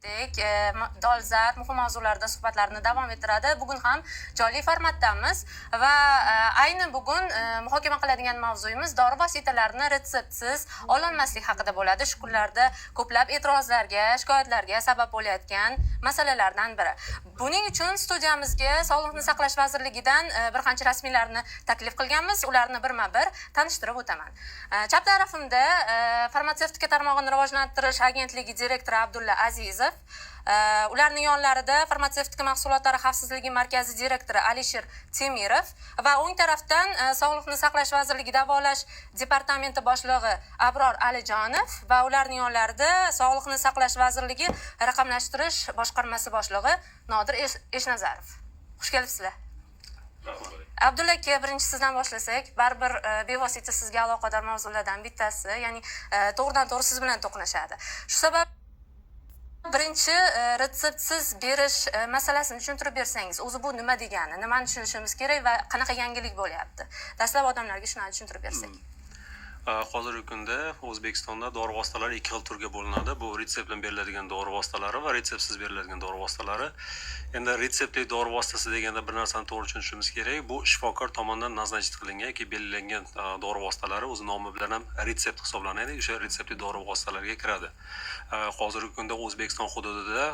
ketdik. Dolzarb muhim mavzularda suhbatlarni davom ettiradi. Bugun ham jonli formatdamiz va ayni bugun muhokama qiladigan mavzuyimiz dori vositalarini retseptsiz ololmaslik haqida bo'ladi. Shu kunlarda ko'plab e'tirozlarga, shikoyatlarga sabab bo'layotgan masalalardan biri. Buning uchun studiyamizga Sog'liqni saqlash vazirligidan bir qancha rasmiylarni taklif qilganmiz. Ularni birma-bir tanishtirib o'taman. Chap tarafimda farmatsevtika tarmog'ini rivojlantirish agentligi direktori Abdulla Azizov, ularning yonlarida farmatsevtika mahsulotlari xavfsizligi markazi direktori Alisher Temirov va o'ng tarafdan Sog'liqni saqlash vazirligi davolash departamenti boshlig'i Abror Alijonov va ularning yonlarida Sog'liqni saqlash vazirligi raqamlashtirish boshqarmasi boshlig'i Nodir Eshnazarov. Xush kelibsizlar. Abdulla aka, birinchi sizdan boshlasak, baribir bevosita sizga aloqador mavzulardan bittasi, ya'ni to'g'ridan to'g'ri siz bilan to'qnashadi. Shu sabab birinchi retseptsiz berish masalasini tushuntirib bersangiz, o'zi bu nima degani, nimani tushunishimiz kerak va qanaqa yangilik bo'lyapti? Dastlab odamlarga shuni tushuntirib bersak. Hozirgi kunda O'zbekistonda dori vositalari ikki xil turga bo'linadi. Bu retsept bilan beriladigan dori vositalari va retseptsiz beriladigan dori vositalari. Endi retseptli dori vositasi deganda bir narsani to'g'ri tushunishimiz kerak. Bu shifokor tomonidan nazarlat qilingan yoki belgilangan dori vositalari o'z nomi bilan ham retsept hisoblanadi. O'sha retseptli dori vositalariga kiradi. Hozirgi kunda O'zbekiston hududida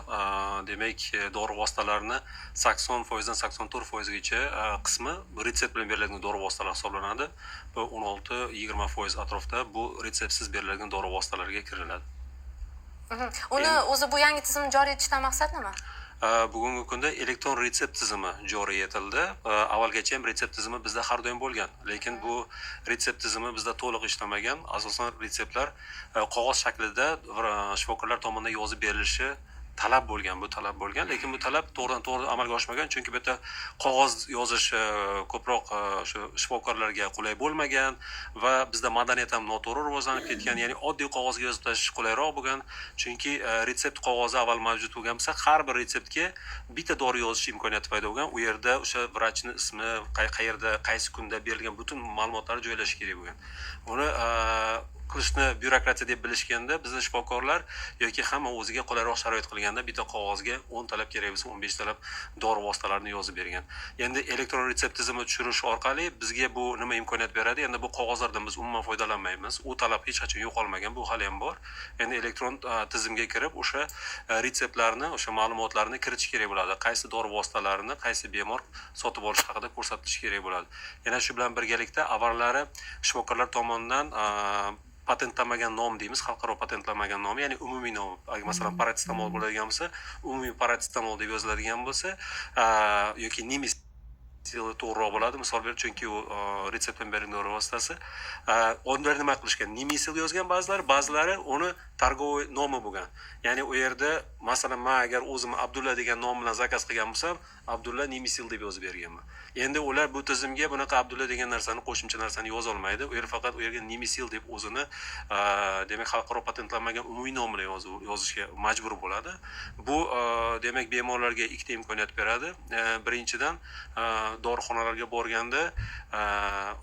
demak dori vositalarini 80% dan 84% gacha qismi retsept bilan beriladigan dori vositalar hisoblanadi. Bu 16-20% atrofda bu retseptsiz beriladigan dori vositalariga kiriladi. Uni o'zi bu yangi tizimni joriy etishdan maqsad nima? Bugungi kunda elektron retsept tizimi joriy etildi. Avvalgacha ham retsept tizimi bizda har doim bo'lgan, lekin bu retsept tizimi bizda to'liq ishlamagan. Asosan retseptlar qog'oz shaklida shifokorlar tomonidan yozib berilishi talab bo'lgan, lekin bu talab to'g'ridan to'g'ri amalga oshmagan, chunki bu yerda qog'oz yozish ko'proq shu shifokorlarga qulay bo'lmagan va bizda madaniyat ham noto'g'ri rivojlanib ketgan, ya'ni oddiy qog'ozga yozib tashish qulayroq bo'lgan, chunki retsept qog'ozi avval mavjud bo'lgan bo'lsa, har bir retseptga bitta dori yozish imkoniyati paydo bo'lgan. U yerda o'sha vrachning ismi, qayerda, qaysi kunda berilgan butun ma'lumotlar joylash kerak bo'lgan. Uni qilishni byurokratiya deb bilishganda, bizning shifokorlar yoki hamma o'ziga qulayroq sharoit qilganda bitta qog'ozga 10 talab kerak bo'lsa 15 talab dori vositalarini yozib bergan. Endi elektron retsept tizimi tushirish orqali bizga bu nima imkoniyat beradi? Endi bu qog'ozlardan biz umuman foydalanmaymiz. U talab hech qachon yo'qolmagan, bu hali ham bor. Endi elektron tizimga kirib o'sha retseptlarni, o'sha ma'lumotlarni kiritish kerak bo'ladi. Qaysi dori vositalarini qaysi bemor sotib olish haqida ko'rsatish kerak bo'ladi. Yana shu bilan birgalikda avvallari shifokorlar tomonidan patentlanmagan nom deymiz, xalqaro patentlanmagan nom, ya'ni umumiy nom. Masalan, paracetamol bo'ladigan bo'lsa, umumiy paracetamol deb yoziladigan bo'lsa, yoki Nimis to'g'riroq bo'ladi. Misol berib, chunki u retsept bilan berilgan dori vositasi. Onlar nima qilishgan? Nimisil yozgan ba'zilari uni targoviy nomi bo'lgan. Ya'ni u yerda masalan, men agar o'zim Abdulla degan nom bilan zakaz qilgan bo'lsam, Abdulla Nimisil deb yozib berganman. Endi ular bu tizimga bunaqa Abdulla degan narsani, qo'shimcha narsani yoza olmaydi. U yer faqat u yerga Nimisil deb o'zini demak xalqaro patentlanmagan umumiy nom bilan yozishga majbur bo'ladi. Bu demak bemorlarga ikkita imkoniyat beradi. Birinchidan dorixonalarga borganda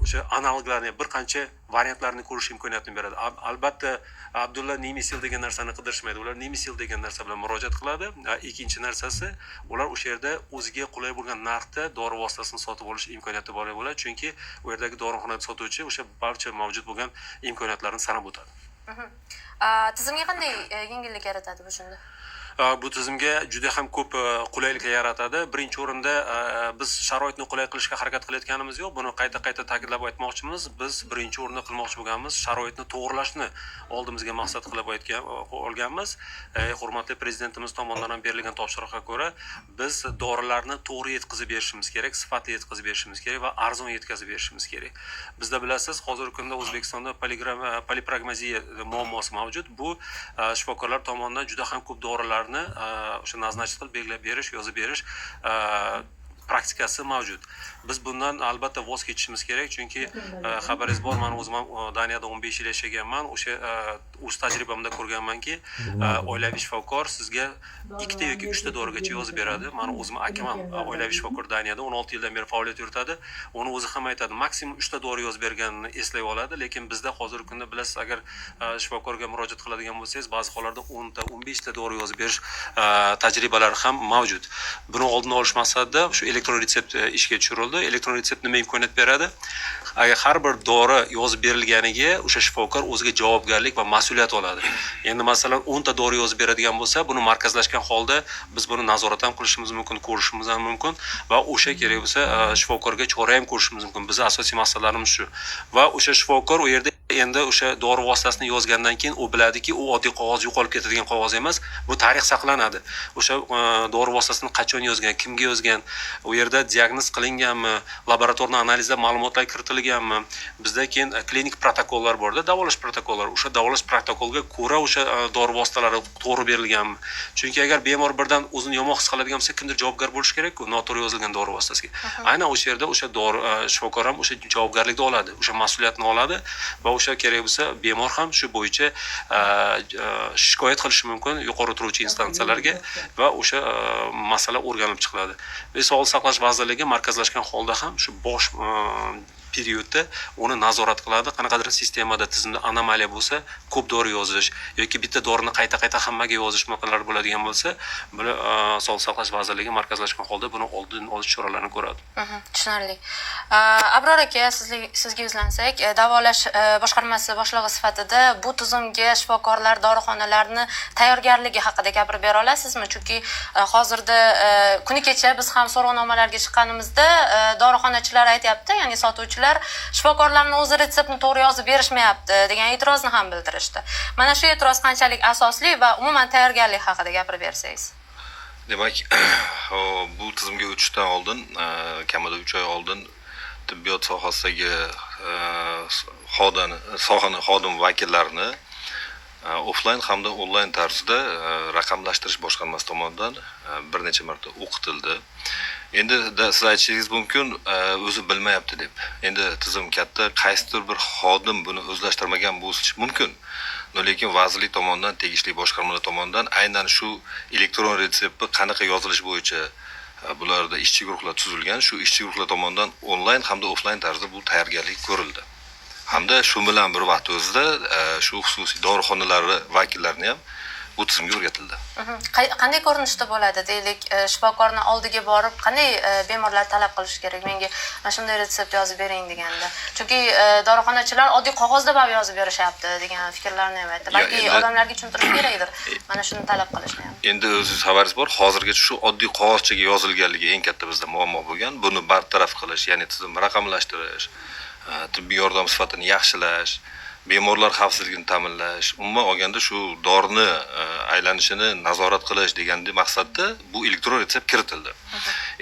o'sha analoglarni, bir qancha variantlarni ko'rish imkoniyatini beradi. Albatta Abdulla Nimisil degan narsani qidirishmaydi. Ular Nimisil degan narsa bilan murojaat qiladi. Ikkinchi narsasi, ular o'sha yerda o'ziga qulay bo'lgan narxda dori vositasini sotib olish imkoniyati bor bo'ladi, chunki u yerdagi dorixonada sotuvchi o'sha barcha mavjud bo'lgan imkoniyatlarni sanab o'tadi. Tizimga qanday yengillik yaratadi bu shunda? Bu tizimga juda ham ko'p qulayliklar yaratadi. Birinchi o'rinda biz sharoitni qulay qilishga harakat qilayotganimiz yo'q. Buni qayta ta'kidlab aytmoqchimiz. Biz birinchi o'rinda qilmoqchi bo'lganimiz sharoitni to'g'rilashni oldimizga maqsad qilib olganmiz. Hurmatli prezidentimiz tomonidan ham berilgan topshiriqqa ko'ra, biz dorilarni to'g'ri yetkazib berishimiz kerak, sifatli yetkazib berishimiz kerak va arzon yetkazib berishimiz kerak. Bizda bilasiz, hozirgi kunda O'zbekistonda polipragmaziya muammosi mavjud. Bu shifokorlar tomonidan juda ham ko'p dorilar o'sha nazarlat qilib belgilab berish, yozib berish praktikasi mavjud. Biz bundan albatta voz kechishimiz kerak, chunki xabaringiz bor, men o'zim ham Daniyada 15 yil yashaganman. O'z tajribamda ko'rganmanki, oilaviy shifokor sizga 2 yoki 3 dorigacha yozib beradi. Meni o'zim akam ham oilaviy shifokor Daniyada 16 yildan beri faoliyat yuritadi. Uni o'zi ham aytadi, maksimum 3 dori yozib berganini eslay oladi, lekin bizda hozirgi kunda bilasiz, agar shifokorga murojaat qiladigan bo'lsangiz, ba'zi hollarda 10 ta, 15 ta dori yozib berish tajribalari ham mavjud. Buni oldini olish maqsadida shu elektron retsept ishga tushirildi. Elektron retsept nima imkoniyat beradi? Agar har bir dori yozib berilganiga o'sha shifokor o'ziga javobgarlik va mas'uliyat oladi. Endi masalan 10 ta dori yozib beradigan bo'lsa, buni markazlashgan holda biz buni nazorat ham qilishimiz mumkin, ko'rishimiz ham mumkin va o'sha kerak bo'lsa shifokorga chora ham ko'rishimiz mumkin. Bizning asosiy maqsadlarimiz shu. Va o'sha shifokor u yerda endi o'sha dori vositasini yozgandan keyin u biladiki, u oddiy qog'oz, yo'qolib ketadigan qog'oz emas, bu tarix saqlanadi. O'sha dori vositasini qachon yozgan, kimga yozgan, u yerda diagnoz qilinganmi, laboratorniy analizda ma'lumotlar kiritilganmi, bizda keyin klinik protokollar borda, davolash protokollari, o'sha davolash protokolga ko'ra o'sha dori vositalari to'g'ri berilganmi? Chunki agar bemor birdan o'zini yomon his qiladigan bo'lsa, kimdir javobgar bo'lishi kerak-ku noto'g'ri yozilgan dori vositasiga. Aynan o'sha yerda o'sha dori shifokor ham o'sha javobgarlikni oladi, o'sha mas'uliyatni oladi va o'sha kerak bo'lsa bemor ham shu bo'yicha shikoyat qilishi mumkin yuqori turuvchi instansiyalarga va o'sha masala o'rganib chiqiladi. Va Sog'liqni saqlash vazirligi markazlashgan holda ham shu bosh periodda uni nazorat qiladi. Qanaqadir sistemada, tizimda anomaliya bo'lsa, ko'p dori yozish yoki bitta dorini qayta-qayta hammaga yozish maqolalari bo'ladigan bo'lsa, buni Sog'liqni saqlash vazirligi markazlashgan holda buni oldin olish choralarini ko'radi. Tushunarli. Abror aka, sizga yuzlansak, davolash boshqarmasi boshlig'i sifatida bu tizimga shifokorlar, dorixonalarni tayyorgarligi haqida gapirib bera olasizmi? Chunki hozirda kuni kecha biz ham so'rovnomalarga chiqqanimizda dorixonachilar aytayapti, ya'ni sotuvchilar shifokorlarning o'zi retseptni to'g'ri yozib berishmayapti degan e'tirozni ham bildirishdi. Mana shu e'tiroz qanchalik asosli va umuman tayyorgarlik haqida gapirib bersangiz. Demak, bu tizimga o'tishdan oldin, kamida 3 oy oldin tibbiyot sohasidagi sohani xodim vakillarini offlayn hamda onlayn tarzda raqamlashtirish boshqarmasi tomonidan bir necha marta o'qitildi. Endi siz aytishingiz mumkin, o'zi bilmayapti deb. Endi tizim katta, qaysidir bir xodim buni o'zlashtirmagan bo'lishi mumkin. Lekin vazirlik tomonidan, tegishli boshqarmalar tomonidan aynan shu elektron retseptni qanaqa yozilish bo'yicha bularda ishchi guruhlar tuzilgan, shu ishchi guruhlar tomonidan onlayn hamda offlayn tarzda bu tayyorgarlik ko'rildi. Hamda shu bilan bir vaqt o'zida shu xususiy dorixonalar vakillarini ham bu tizimga o'rgatildi. Qanday ko'rinishda bo'ladi deylik, shifokorning oldiga borib, qanday bemorlar talab qilish kerak? Menga mana shunday retsept yozib bering deganda. Chunki dorixonachilar oddiy qog'ozda baribir yozib berishyapti degan fikrlarni ham aytdi. Balki odamlarga tushuntirish kerakdir. Mana shuni talab qilishni ham. Endi o'zingiz xabaringiz bor, hozirgacha shu oddiy qog'ozchaga yozilganligi eng katta bizda muammo bo'lgan. Buni bartaraf qilish, ya'ni tizimni raqamlashtirish, tibbiy yordam sifatini yaxshilash, bemorlar xavfsizligini ta'minlash, umuman olganda shu dorini aylanishini nazorat qilish deganda maqsadda bu elektron retsept kiritildi.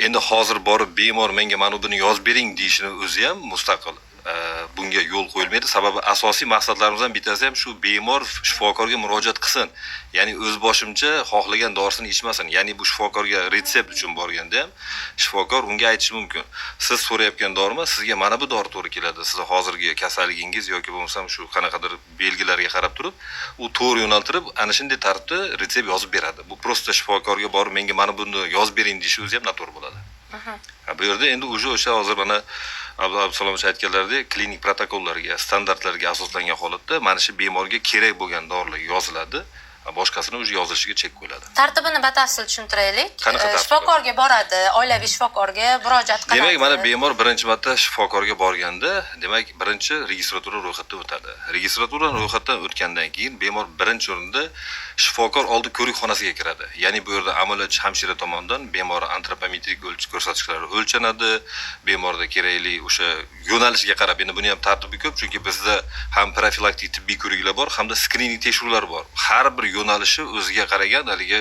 Endi hozir borib bemor menga mana buni yozib bering deyishini o'zi ham mustaqil bunga yo'l qo'yilmaydi. Sababi asosiy maqsadlarimizdan bittasi ham shu bemor shifokorga murojaat qilsin. Ya'ni o'z boshimcha xohlagan dorisini ichmasin. Ya'ni bu shifokorga retsept uchun borganda ham shifokor unga aytishi mumkin. Siz so'rayotgan dorimi sizga mana bu dori to'g'ri keladi. Siz hozirgi kasalligingiz yoki bo'lmasam shu qanaqadir belgilarga qarab turib, u to'g'ri yo'naltirib, ana shunday tartibda retsept yozib beradi. Bu prosta shifokorga borib menga mana buni yozib bering deyish o'zi ham noto'g'ri bo'ladi. Bu yerda endi o'sha hozir mana Abdusalomcha aytganlaridek klinik protokollarga, standartlarga asoslangan holatda mana shu bemorga kerak bo'lgan dorilar yoziladi, boshqasini o'zi yozilishiga chek qo'yiladi. Tartibini batafsil tushuntiraylik. Shifokorga boradi, oilaviy shifokorga murojaat qiladi. Demak, mana bemor birinchi marta shifokorga borganda, demak, birinchi registratura ro'yxatdan o'tadi. Registratura ro'yxatdan o'tgandan keyin bemor birinchi o'rinda shifokor oldi ko'rik xonasiga kiradi. Ya'ni bu yerda amaliyotchi hamshira tomonidan bemor antropometrik ko'rsatkichlari o'lchanadi, bemorda kerakli o'sha yo'nalishiga qarab, endi buni ham tartibi ko'p, chunki bizda ham profilaktik tibbiy ko'riklar bor, hamda skrining tekshiruvlari bor. Har bir yo'nalishi o'ziga qaragan haligi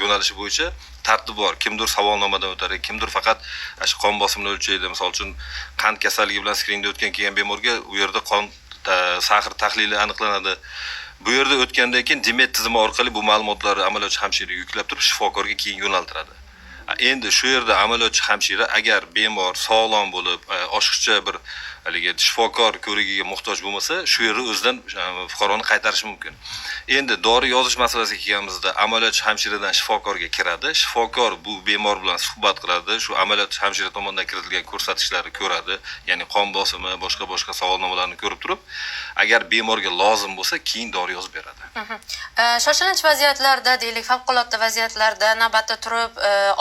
yo'nalishi bo'yicha tartib bor. Kimdir savolnomadan o'tadi, kimdir faqat shu qon bosimini o'lchaydi. Misol uchun qand kasalligi bilan skriningdan o'tgan kelgan bemorga u yerda qon sag'ir tahlili aniqlanadi. Bu yerda o'tgandan keyin Demet tizimi orqali bu ma'lumotlarni amaliyotchi hamshira yuklab turib shifokorga keyin yo'naltiradi. Endi shu yerda amaliyotchi hamshira agar bemor sog'lom bo'lib, oshiqcha bir haligi shifokor ko'rigiga muhtoj bo'lmasa, shu yerda o'zidan fuqaroni qaytarishi mumkin. Endi dori yozish masalasiga kelganimizda, amaliyotchi hamshiradan shifokorga kiradi. Shifokor bu bemor bilan suhbat qiladi. Shu amaliyotchi hamshira tomonidan kiritilgan ko'rsatishlarni ko'radi. Ya'ni qon bosimi, boshqa sog'lomlarni ko'rib turib, agar bemorga lozim bo'lsa, keyin dori yozib beradi. Shoshilinch vaziyatlarda, deylik, favqulodda vaziyatlarda navbatda turib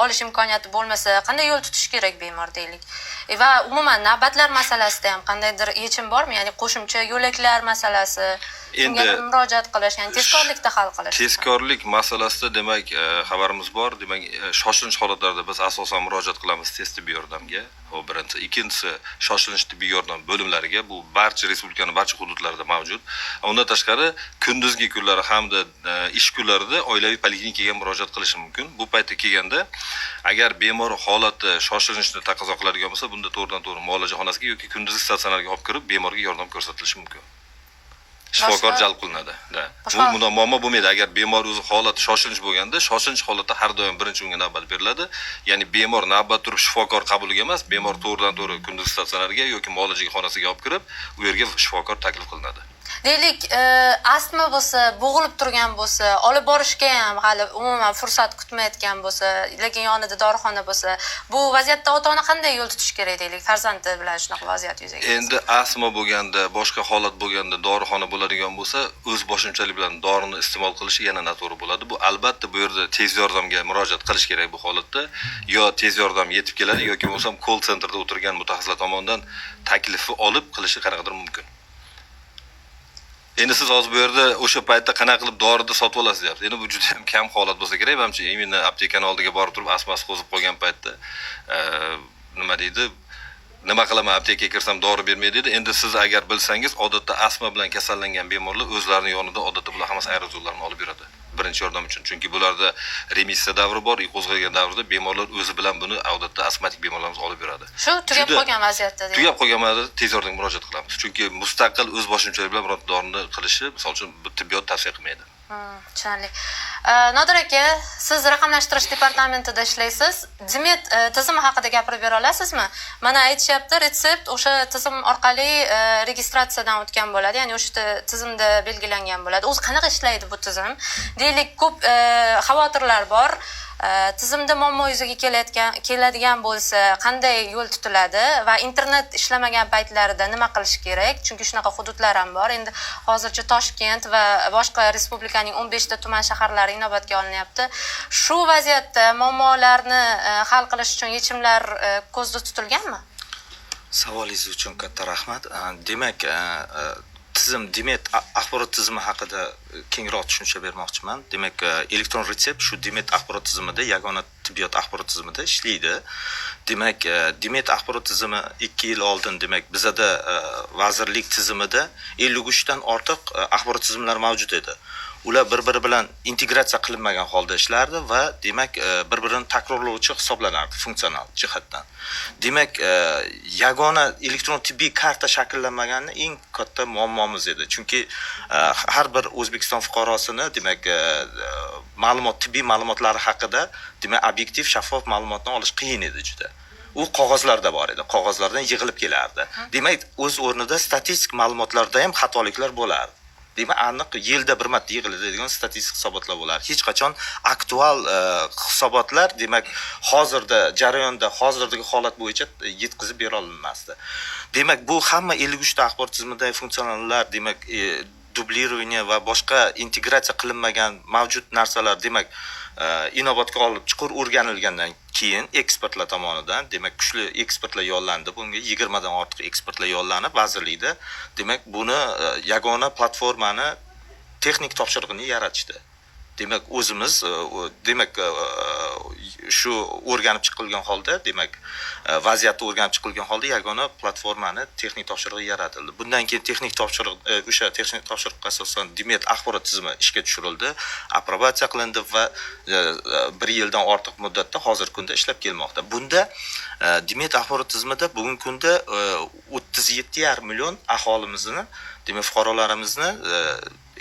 olish imkoniyati bo'lmasa, qanday yo'l tutish kerak bemor, deylik? Va umuman navbatlar masalasida ham qandaydir yechim bormi? Ya'ni qo'shimcha yo'laklar masalasi, Endi murojaat qilish, ya'ni tezkorlikda hal qilish. Tezkorlik masalasida demak xabarimiz bor. Demak, shoshilinch holatlarda biz asosan murojaat qilamiz tez tibbiy yordamga. Bu birinchi. Ikkinchisi, shoshilinch tibbiy yordam bo'limlariga. Bu barcha respublikaning barcha hududlarida mavjud. Undan tashqari kunduzgi kunlari hamda ish kunlarida oilaviy poliklinikaga murojaat qilishi mumkin. Bu paytda kelganda agar bemor holati shoshilinchni taqozo qiladigan bo'lsa, bunda to'g'ridan-to'g'ri muolajaxonasiga yoki kunduzgi statsionarga olib kirib, bemorga yordam ko'rsatilishi mumkin. Shifokor jalb qilinadi. Bundan muammo bo'lmaydi. Agar bemor o'zi holati shoshilinch bo'lganda, shoshilinch holatda har doim birinchi unga navbat beriladi. Ya'ni bemor navbat turib shifokor qabuliga emas, bemor to'g'ridan-to'g'ri kunduzgi statsionarga yoki muolajaga xonasiga olib kirib, u yerga shifokor taklif qilinadi. Deylik, astma bo'lsa, bo'g'ilib turgan bo'lsa, olib borishga ham hali umuman fursat kutmayotgan bo'lsa, lekin yonida dorixona bo'lsa, bu vaziyatda ota-ona qanday yo'l tutish kerak, deylik, farzandi bilan shunaqa vaziyat yuzaga kelsa? Endi astma bo'lganda, boshqa holat bo'lganda dorixona bo'ladigan bo'lsa, o'z boshimchalik bilan dorini iste'mol qilishi yana noto'g'ri bo'ladi. Bu albatta bu yerda tez yordamga murojaat qilish kerak bu holatda. Yo tez yordam yetib keladi yoki bo'lmasa call centerda o'tirgan mutaxassislar tomonidan taklifni olib qilishi qanaqadir mumkin. Endi siz hozir bu yerda o'sha paytda qanaqa qilib dorida sotib olasiz deyapsiz. Endi bu juda ham kam holat bo'lsa kerak, menimcha, imенно aptekani oldiga borib turib astmasi qo'zib qolgan paytda nima deydi? Nima qilaman, aptekaga kirsam dori bermaydi dedi. Endi siz agar bilsangiz, odatda astma bilan kasallangan bemorlar o'zlarining yonida odatda bular hammasi aerozollarni olib yuradi. Birinchi yordam uchun. Chunki bularda remissiya davri bor, qo'zg'algan davrda bemorlar o'zi bilan buni odatda astmatik bemorlarimiz olib yuradi. Shu tugab qolgan vaziyatda. Tugab qolgan vaziyatda tez yordamga murojaat qilamiz. Chunki mustaqil o'z boshimchalik bilan biror dorini qilishi, misol uchun, tibbiyot tavsiya qilmaydi. Tushunarli. Nodir aka, siz raqamlashtirish departamentida ishlaysiz. Dimet tizimi haqida gapirib bera olasizmi? Mana aytishyapti, retsept o'sha tizim orqali registratsiyadan o'tgan bo'ladi, ya'ni o'sha tizimda belgilangan bo'ladi. O'zi qanaqa ishlaydi bu tizim? Deylik, ko'p xavotirlar bor. Tizimda muammo yuzaga keladigan bo'lsa, qanday yo'l tutiladi va internet ishlamagan paytlarida nima qilish kerak? Chunki shunaqa hududlar ham bor. Endi hozircha Toshkent va boshqa respublikaning 15 ta tuman shaharlari inobatga olinyapti. Shu vaziyatda muammolarni hal qilish uchun yechimlar ko'zda tutilganmi? Savolingiz uchun katta rahmat. Demak, Dimet axborot tizimi haqida kengroq tushuncha bermoqchiman. Demak, elektron retsept shu Dimet axborot tizimida, yagona tibbiyot axborot tizimida ishlaydi. Demak, Dimet axborot tizimi 2 yil oldin, demak, bizada vazirlik tizimida 53 dan ortiq axborot tizimlari mavjud edi. Ular bir-biri bilan integratsiya qilinmagan holda ishlardi va demak bir-birini takrorlovchi hisoblanardi funksional jihatdan. Demak, yagona elektron tibbiy karta shakllanmagani eng katta muammomiz edi. Chunki har bir O'zbekiston fuqarosini, demak, tibbiy ma'lumotlari haqida, demak, obyektiv, shaffof ma'lumotni olish qiyin edi juda. U qog'ozlarda bor edi, qog'ozlardan yig'ilib kelardi. Demak, o'z o'rnida statistik ma'lumotlarda ham xatoliklar bo'lardi. Demak, aniq yilda bir marta yig'iladigan statistik hisobotlar bo'lar. Hech qachon aktual hisobotlar, demak, hozirda jarayonda hozirdagi holat bo'yicha yetkazib bera olmasdi. Demak, bu hamma 53 ta axborot tizimidagi funksionallar, demak, dublирование va boshqa integratsiya qilinmagan mavjud narsalar, demak, inobatga olib chuqur o'rganilgandan keyin ekspertlar tomonidan, demak, kuchli ekspertlar yollandi. Bunga 20 dan ortiq ekspertlar yollanib vazirlikda, demak, buni yagona platformani texnik topshirig'ini yaratishdi. Demak, o'zimiz, demak, shu o'rganib chiqilgan holda, demak, vaziyatni o'rganib chiqilgan holda yagona platformani texnik topshirig'i yaratildi. Bundan keyin texnik topshiriq, o'sha texnik topshiriqqa asosan Dimet axborot tizimi ishga tushirildi, aprobatsiya qilindi va 1 yildan ortiq muddatda hozirgi kunda ishlab kelmoqda. Bunda Dimet axborot tizimida bugungi kunda 37,5 million aholimizni, demak, fuqarolarimizni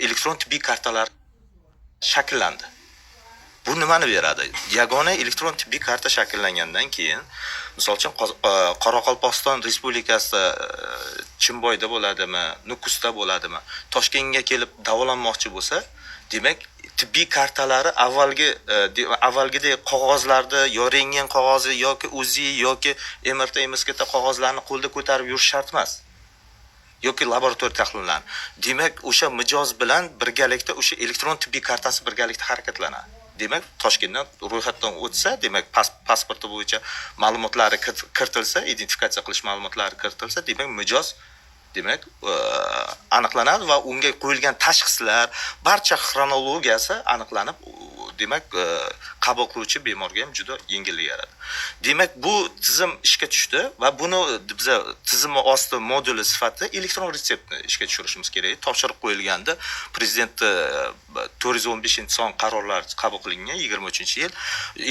elektron tibbiy kartalar shakllandi. Bu nimani beradi? Yagona elektron tibbiy karta shakllangandan keyin, misol uchun Qoraqalpog'iston Respublikasida Chimboyda bo'ladimi, Nukusda bo'ladimi, Toshkentga kelib davolanmoqchi bo'lsa, demak tibbiy kartalari avvalgidek qog'ozlarda yoringan qog'ozi yoki UZI yoki MRT MSKT qog'ozlarni qo'lda ko'tarib yurish shart emas. Yoki laboratoriya tahlillarni. Demak, o'sha mijoz bilan birgalikda o'sha elektron tibbiy kartasi birgalikda harakatlanadi. Demak, Toshkentdan ro'yxatdan o'tsa, demak pasporti bo'yicha ma'lumotlari kiritilsa, identifikatsiya qilish ma'lumotlari kiritilsa, demak mijoz demak aniqlanadi va unga qo'yilgan tashxislar, barcha xronologiyasi aniqlanib, demak qabul qiluvchi bemorga ham juda yengillik yaratadi. Demak, bu tizim ishga tushdi va buni biz tizimni osti moduli sifatida elektron retseptni ishga tushirishimiz kerak. Topshiriq qo'yilganda prezident 415-son qarorlar qabul qilingan 23-yil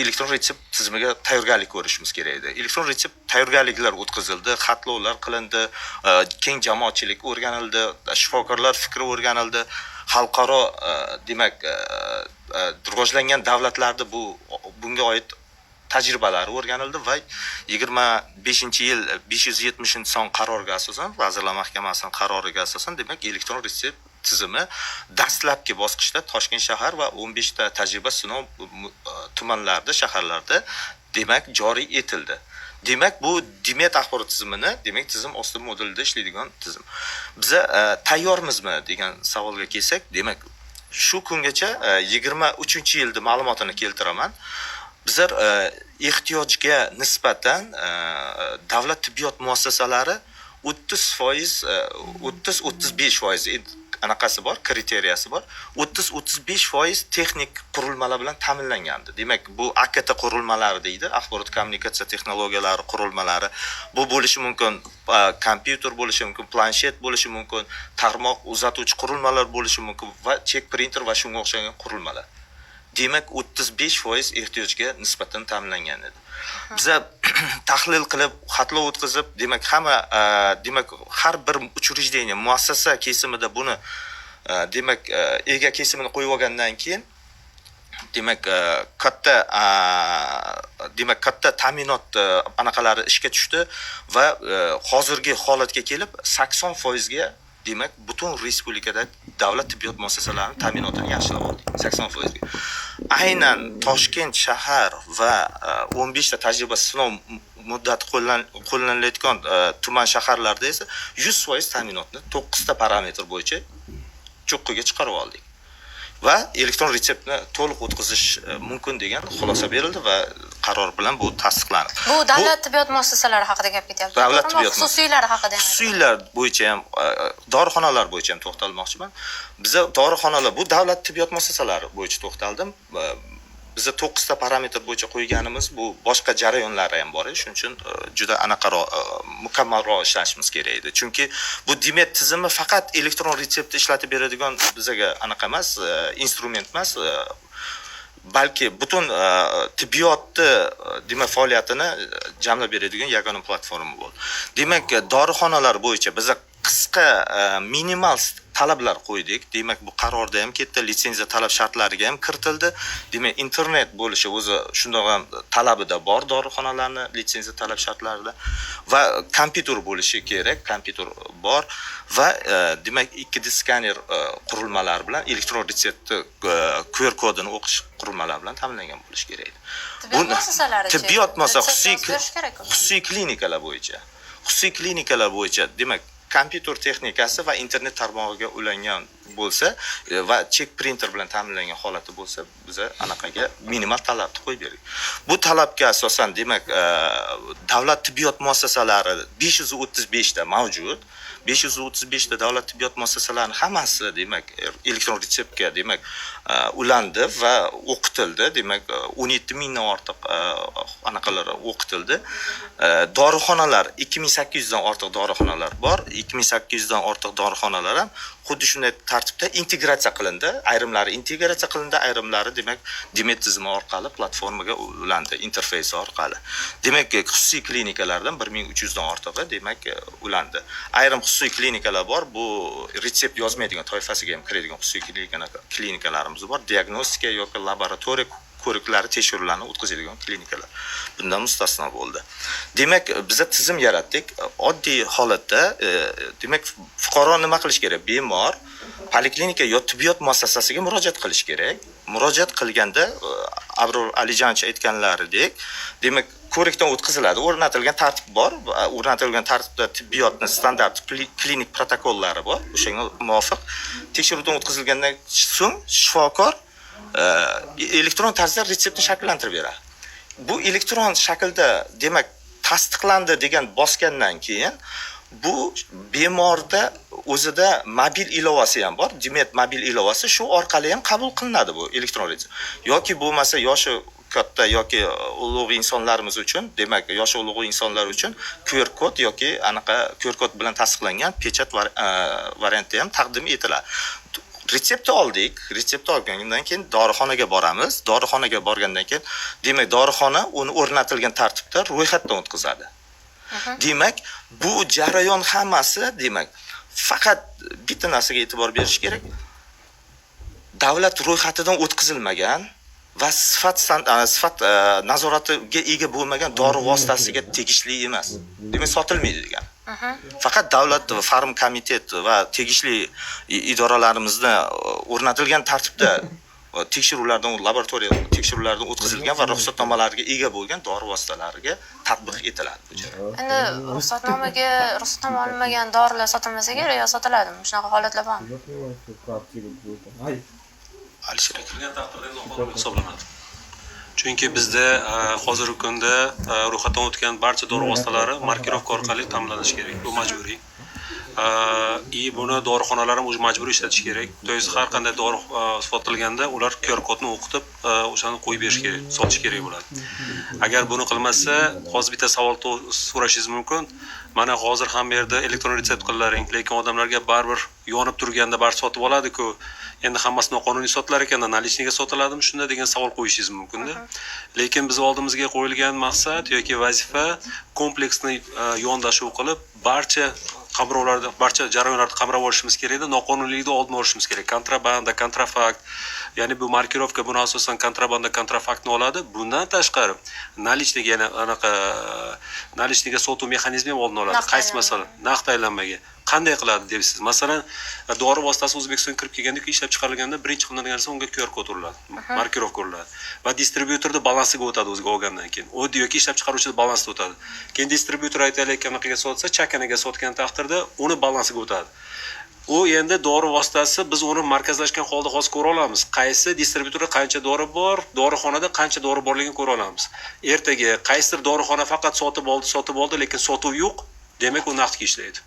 elektron retsept tizimiga tayyorgarlik ko'rishimiz kerak edi. Elektron retsept tayyorgarliklar o'tkazildi, xatlovlar qilindi, keng jamoatchilik o'rganildi, shifokorlar fikri o'rganildi. Xalqaro demak rivojlangan davlatlarda bunga oid tajribalari o'rganildi va 25-yil 570-son qarorga asosan, Vazirlar Mahkamasining qaroriga asosan, demak elektron retsept tizimi dastlabki bosqichda Toshkent shahar va 15 ta tajriba sinov tumanlarda, shaharlarda demak joriy etildi. Demak, bu Dimet axborot tizimini, demak tizim osti modulida ishlaydigan tizim. Biza tayyormizmi degan savolga kelsak, demak shu kungacha 23-yilda ma'lumotini keltiraman. Bizlar ehtiyojga nisbatan davlat tibbiyot muassasalari 30-35% anaqasi bor, kriteriyasi bor. 30-35% texnik qurilmalar bilan ta'minlangandi. Demak, bu AKT qurilmalari deydi, axborot kommunikatsiya texnologiyalari qurilmalari. Bu bo'lishi mumkin kompyuter bo'lishi mumkin, planshet bo'lishi mumkin, tarmoq uzatuvchi qurilmalar bo'lishi mumkin va chek printer va shunga o'xshagan qurilmalar. Demak, 35% ehtiyojga nisbatan ta'minlangan edi. Biz tahlil qilib, xatlov o'tkazib, demak demak har bir uchrejeniya muassasa kesimida buni demak ega kesimini qo'yib olgandan keyin demak katta ta'minot anaqalari ishga tushdi va hozirgi holatga kelib 80% ga demak butun respublikada davlat tibbiyot muassasalarining ta'minotini yaxshilab oldik. 80% ga. Aynan Toshkent shahar va 15 ta tajriba sinov muddati qo'llanilayotgan tuman shaharlarda esa 100% ta'minotni 9 ta parametr bo'yicha cho'qqiga chiqarib oldik. Va elektron retseptni to'liq o'tkazish mumkin degan xulosa berildi va qaror bilan bu tasdiqlandi. Bu davlat tibbiyot muassasalari haqida gap ketyapti. Davlat tibbiyot xususiylari haqida. Xususiylar bo'yicha ham, dorixonalar bo'yicha ham to'xtalmoqchiman. Biza dorixonalar, bu davlat tibbiyot muassasalari bo'yicha to'xtaldim. Biza 9 ta parametr bo'yicha qo'yganimiz, bu boshqa jarayonlari ham bor. Shuning uchun juda anaqaroq mukammalroq ishlashimiz kerak edi. Chunki bu Dimet tizimi faqat elektron retseptni ishlatib beradigan bizaga anaqa emas, instrument emas, balki butun tibbiyotni demak faoliyatini jamlab beradigan yagona platforma bo'ldi. Demak, dorixonalar bo'yicha biz qisqa minimal talablar qo'ydik. Demak, bu qarorda ham ketdi, litsenziya talab shartlariga ham kiritildi. Demak, internet bo'lishi o'zi shundoq ham talabida bor dorixonalarni litsenziya talab shartlarida va kompyuter bo'lishi kerak, kompyuter bor va demak 2D skaner qurilmalari bilan elektron retseptni QR kodini o'qish qurilmalari bilan ta'minlangan bo'lishi kerak edi. Tibbiyot muassasalari xususiy klinikalar bo'yicha. Xususiy klinikalar bo'yicha, demak, kompyuter texnikasi va internet tarmog'iga ulangan bo'lsa va chek printer bilan ta'minlangan holati bo'lsa, biz anaqaga minimal talabni qo'yib berdik. Bu talabga asosan, demak, davlat tibbiyot muassasalari 535 ta mavjud. 535 ta davlat tibbiyot muassasalarining hammasi demak elektron retseptga demak ulandi va o'qitildi. Demak 17 mingdan ortiq anaqalar o'qitildi. Dorixonalar 2800 dan ortiq dorixonalar bor. 2800 dan ortiq dorixonalar ham xuddi shunday tartibda integratsiya qilindi. Ayrimlari integratsiya qilindi, ayrimlari demak Dimet tizimi orqali platformaga ulandi, interfeysi orqali. Demak, xususiy klinikalardan 1300 dan ortig'i demak ulandi. Ayrim xususiy klinikalar bor. Bu retsept yozmaydigan toifasiga ham kiradigan xususiy klinikalarimiz bor. Diagnostika yoki laboratoriya ko'riklari tekshiruvlarni o'tkazadigan klinikalar bundan mustasno bo'ldi. Demak, biz tizim yaratdik. Oddiy holatda, demak, fuqaro nima qilish kerak? Bemor poliklinika yo tibbiyot muassasasiga murojaat qilish kerak. Murojaat qilganda Abror Alijonovich aytganlaridek, demak, ko'rikdan o'tkaziladi. O'rnatilgan tartib bor. O'rnatilgan tartibda tibbiyotning standart klinik protokollari bor. O'shanga muvofiq tekshiruvdan o'tkazilgandan so'ng shifokor elektron tarzda retseptni shakllantirib beradi. Bu elektron shaklda, demak, tasdiqlandi degan bosgandan keyin bu bemorda o'zida mobil ilovasi ham bor. Demak, mobil ilovasi shu orqali ham qabul qilinadi bu elektron retsept. Yoki bo'lmasa yoshi katta yoki ulug' insonlarimiz uchun, demak, yoshi ulug' insonlar uchun QR kod yoki anaqa QR kod bilan tasdiqlangan pechat varianti ham taqdim etiladi. Retseptni oldik. Retseptni olgandan keyin dorixonaga boramiz. Dorixonaga borgandan keyin, demak, dorixona uni o'rnatilgan tartibda ro'yxatdan o'tkazadi. Demak, bu jarayon hammasi, demak, faqat bitta narsaga e'tibor berish kerak. Davlat ro'yxatidan o'tkazilmagan va sifat nazoratiga ega bo'lmagan dori vositasiga tegishli emas. Demak, sotilmaydi degan. Faqat davlat va farm komitet va tegishli idoralarimizda o'rnatilgan tartibda tekshiruvlardan, laboratoriya tekshiruvlaridan o'tkazilgan va ruxsatnomalarga ega bo'lgan dori vositalariga tatbiq etiladi bu jarayon. Endi ruxsatnoma olinmagan dorilar sotilmasa kerak yo sotiladimi? Shunaqa holatlar bormi? Alisher kirgan taqdirda noqonuniy hisoblanadi. Chunki bizda hozirgi kunda ro'yxatdan o'tgan barcha dori vositalari markirovka orqali ta'minlanishi kerak. Bu majburiy. Buni dorixonalar ham o'zi majburiy ishlatish kerak. To есть har qanday dori sotilganda ular QR kodni o'qitib, o'shani qo'yib berish kerak, sotish kerak bo'ladi. Agar buni qilmasa, hozir bitta savol so'rashingiz mumkin. Mana hozir ham bu yerda elektron retsept qilaring, lekin odamlarga baribir yonib turganda barcha sotib oladi-ku. Endi hammasi noqonuniy sotilar ekanda, nalishniga sotiladimi shunda degan savol qo'yishingiz mumkin-da. Lekin biz oldimizga qo'yilgan maqsad yoki vazifa kompleksni yondashuv qilib, barcha qamrovlarda, barcha jarayonlarni qamrab olishimiz kerak-da, noqonuniylikni oldini olishimiz kerak. Kontrabanda, kontrafakt, ya'ni bu markirovka buni asosan kontrabanda, kontrafaktni oladi. Bundan tashqari nalishniga, yana anaqa nalishniga sotuv mexanizmi ham oldini oladi. Qaysi masalan, naqd aylanmaga qanday qiladi deysiz? Masalan, dori vositasi O'zbekistonga kirib kelganda, ishlab chiqarilganda birinchi qilinadigan narsa unga QR kod uriladi, markirovka uriladi va distribyutorda balansiga o'tadi o'ziga olgandan keyin. U yoki ishlab chiqaruvchida balansga o'tadi. Keyin distribyutor aytaylik, qanaqaga sotsa, chakanaga sotgan taqdirda uni balansiga o'tadi. U endi dori vositasi biz uni markazlashgan holda hozir ko'ra olamiz. Qaysi distribyutorda qancha dori bor, dorixonada qancha dori borligini ko'ra olamiz. Ertaga qaysidir dorixona faqat sotib oldi, lekin sotuv yo'q, demak u naqdga ishlaydi.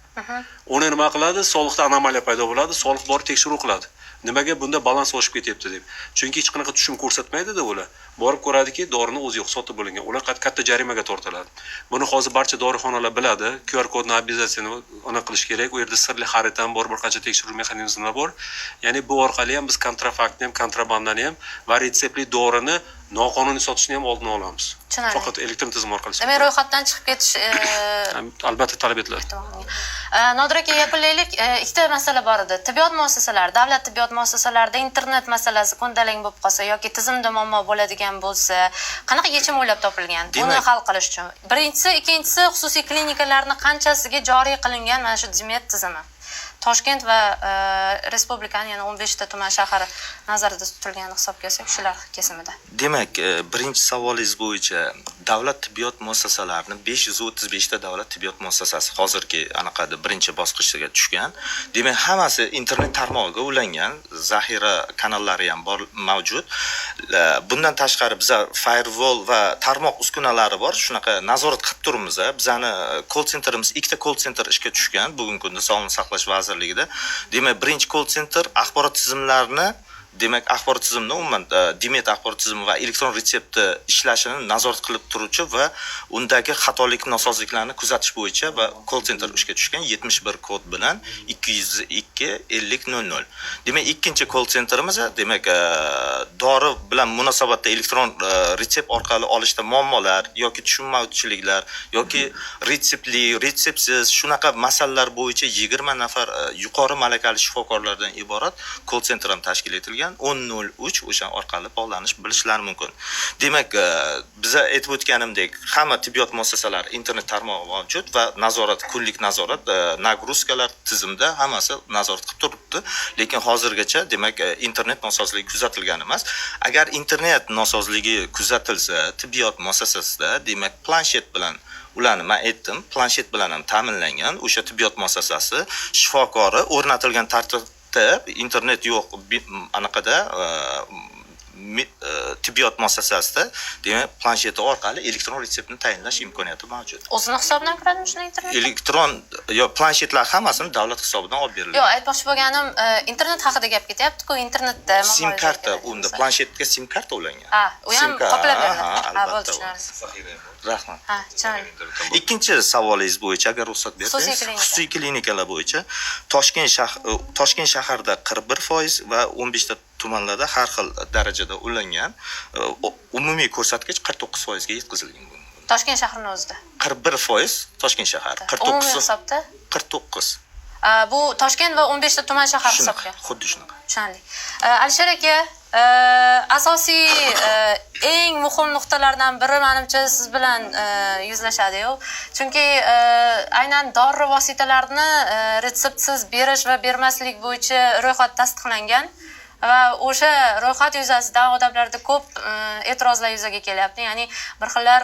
Uni nima qiladi? Soliqda anomaliya paydo bo'ladi, soliq borib tekshiruv qiladi. Nimaga bunda balans oshib ketyapti deb. Chunki hech qanaqa tushum ko'rsatmaydi-da ular. Borib ko'radiki, dorini o'zi yo'q, sotib bo'lingan. Ular katta jarimaga tortiladi. Buni hozir barcha dorixonalar biladi. QR kodni obligatsiyani aniq qilish kerak. U yerda sirli xarita ham bor, bir qancha tekshiruv mexanizmlari bor. Ya'ni bu orqali ham biz kontrafaktni ham, kontrabandani ham va retseptli dorini noqonuniy sotishni ham oldini olamiz. Faqat elektron tizim orqali. Demak, ro'yxatdan chiqib ketish albatta talab etiladi. Nodir aka, yakunlaylik. Ikkita masala bor edi. Tibbiyot muassasalari, davlat tibbiyot muassasalarida internet masalasi ko'ndalang bo'lib qolsa yoki tizimda muammo bo'ladigan bo'lsa, qanaqa yechim o'ylab topilgan? Buni hal qilish uchun. Birinchisi, ikkinchisi xususiy klinikalarni qanchasiga joriy qilingan mana shu Dimet tizimi? Toshkent va respublikaning yana 15 ta tuman shahar nazarda tutilgan hisobga olsak, shular kesimida. Demak, birinchi savolingiz bo'yicha davlat tibbiyot muassasalarini 535 ta davlat tibbiyot muassasasi hozirgi anaqada birinchi bosqichga tushgan. Demak, hammasi internet tarmog'iga ulangan, zaxira kanallari ham bor, mavjud. Bundan tashqari bizda firewall va tarmoq uskunalari bor. Shunaqa nazorat qilib turibmiz. Bizani call centerimiz, ikkita call center ishga tushgan bugungi kunda Sog'liqni saqlash vazirligida. Demak, birinchi call center axborot tizimlarini, demak, axborot tizimini umuman Dimet axborot tizimi va elektron retsepti ishlashini nazorat qilib turuvchi va undagi xatolik, nosozliklarni kuzatish bo'yicha va call center ishga tushgan 71 kod bilan 202 5000. Demak, ikkinchi call centerimiz, demak, dori bilan munosabatda elektron retsept orqali olishda muammolar yoki tushunmovchiliklar yoki retseptli, retseptsiz shunaqa masalalar bo'yicha 20 nafar yuqori malakali shifokorlardan iborat call center ham tashkil etilgan ekan 1003 o'sha orqali bog'lanish bilishlari mumkin. Demak, biza aytib o'tganimdek, hamma tibbiyot muassasalari internet tarmog'i mavjud va nazorat, kunlik nazorat, nagruzkalar tizimda hammasi nazorat qilib turibdi. Lekin hozirgacha demak internet nosozligi kuzatilgan emas. Agar internet nosozligi kuzatilsa, tibbiyot muassasasida demak planshet bilan ularni men aytdim, planshet bilan ham ta'minlangan o'sha tibbiyot muassasasi shifokori o'rnatilgan tartibda internet yo'q anaqada tibbiyot muassasasida demak plansheti orqali elektron retseptni tayinlash imkoniyati mavjud. O'zini hisobidan kiradimi shuni internet? Elektron planshetlar hammasini davlat hisobidan olib beriladi. Yo'q, aytmoqchi bo'lganim, internet haqida gap ketyapti-ku, internetda sim karta, unda planshetga sim karta ulangan. Ha, u ham qoplab beriladi. Ha, albatta. bo'ldi, tushunarsiz. Rahmat. Ha, tushunarli. Ikkinchi savolingiz bo'yicha agar ruxsat bersangiz, xususiy klinikalar bo'yicha Toshkent shahrida 41% va 15 ta tumanlarda har xil darajada ulangan, umumiy ko'rsatkich 49% ga yetkazilgan. Toshkent shahrining o'zida 41% Toshkent shahar, umumiy hisobda 49. bu Toshkent va 15 ta tuman shahar hisobga. Xuddi shunaqa. Tushunarli. Alisher aka, asosiy eng muhim nuqtalardan biri menimcha siz bilan yuzlashadi-yu. Chunki aynan dori vositalarini retseptsiz berish va bermaslik bo'yicha ro'yxat tasdiqlangan. Va o'sha ro'yxat yuzasidan odamlarda ko'p e'tirozlar yuzaga kelyapti. Ya'ni bir xillar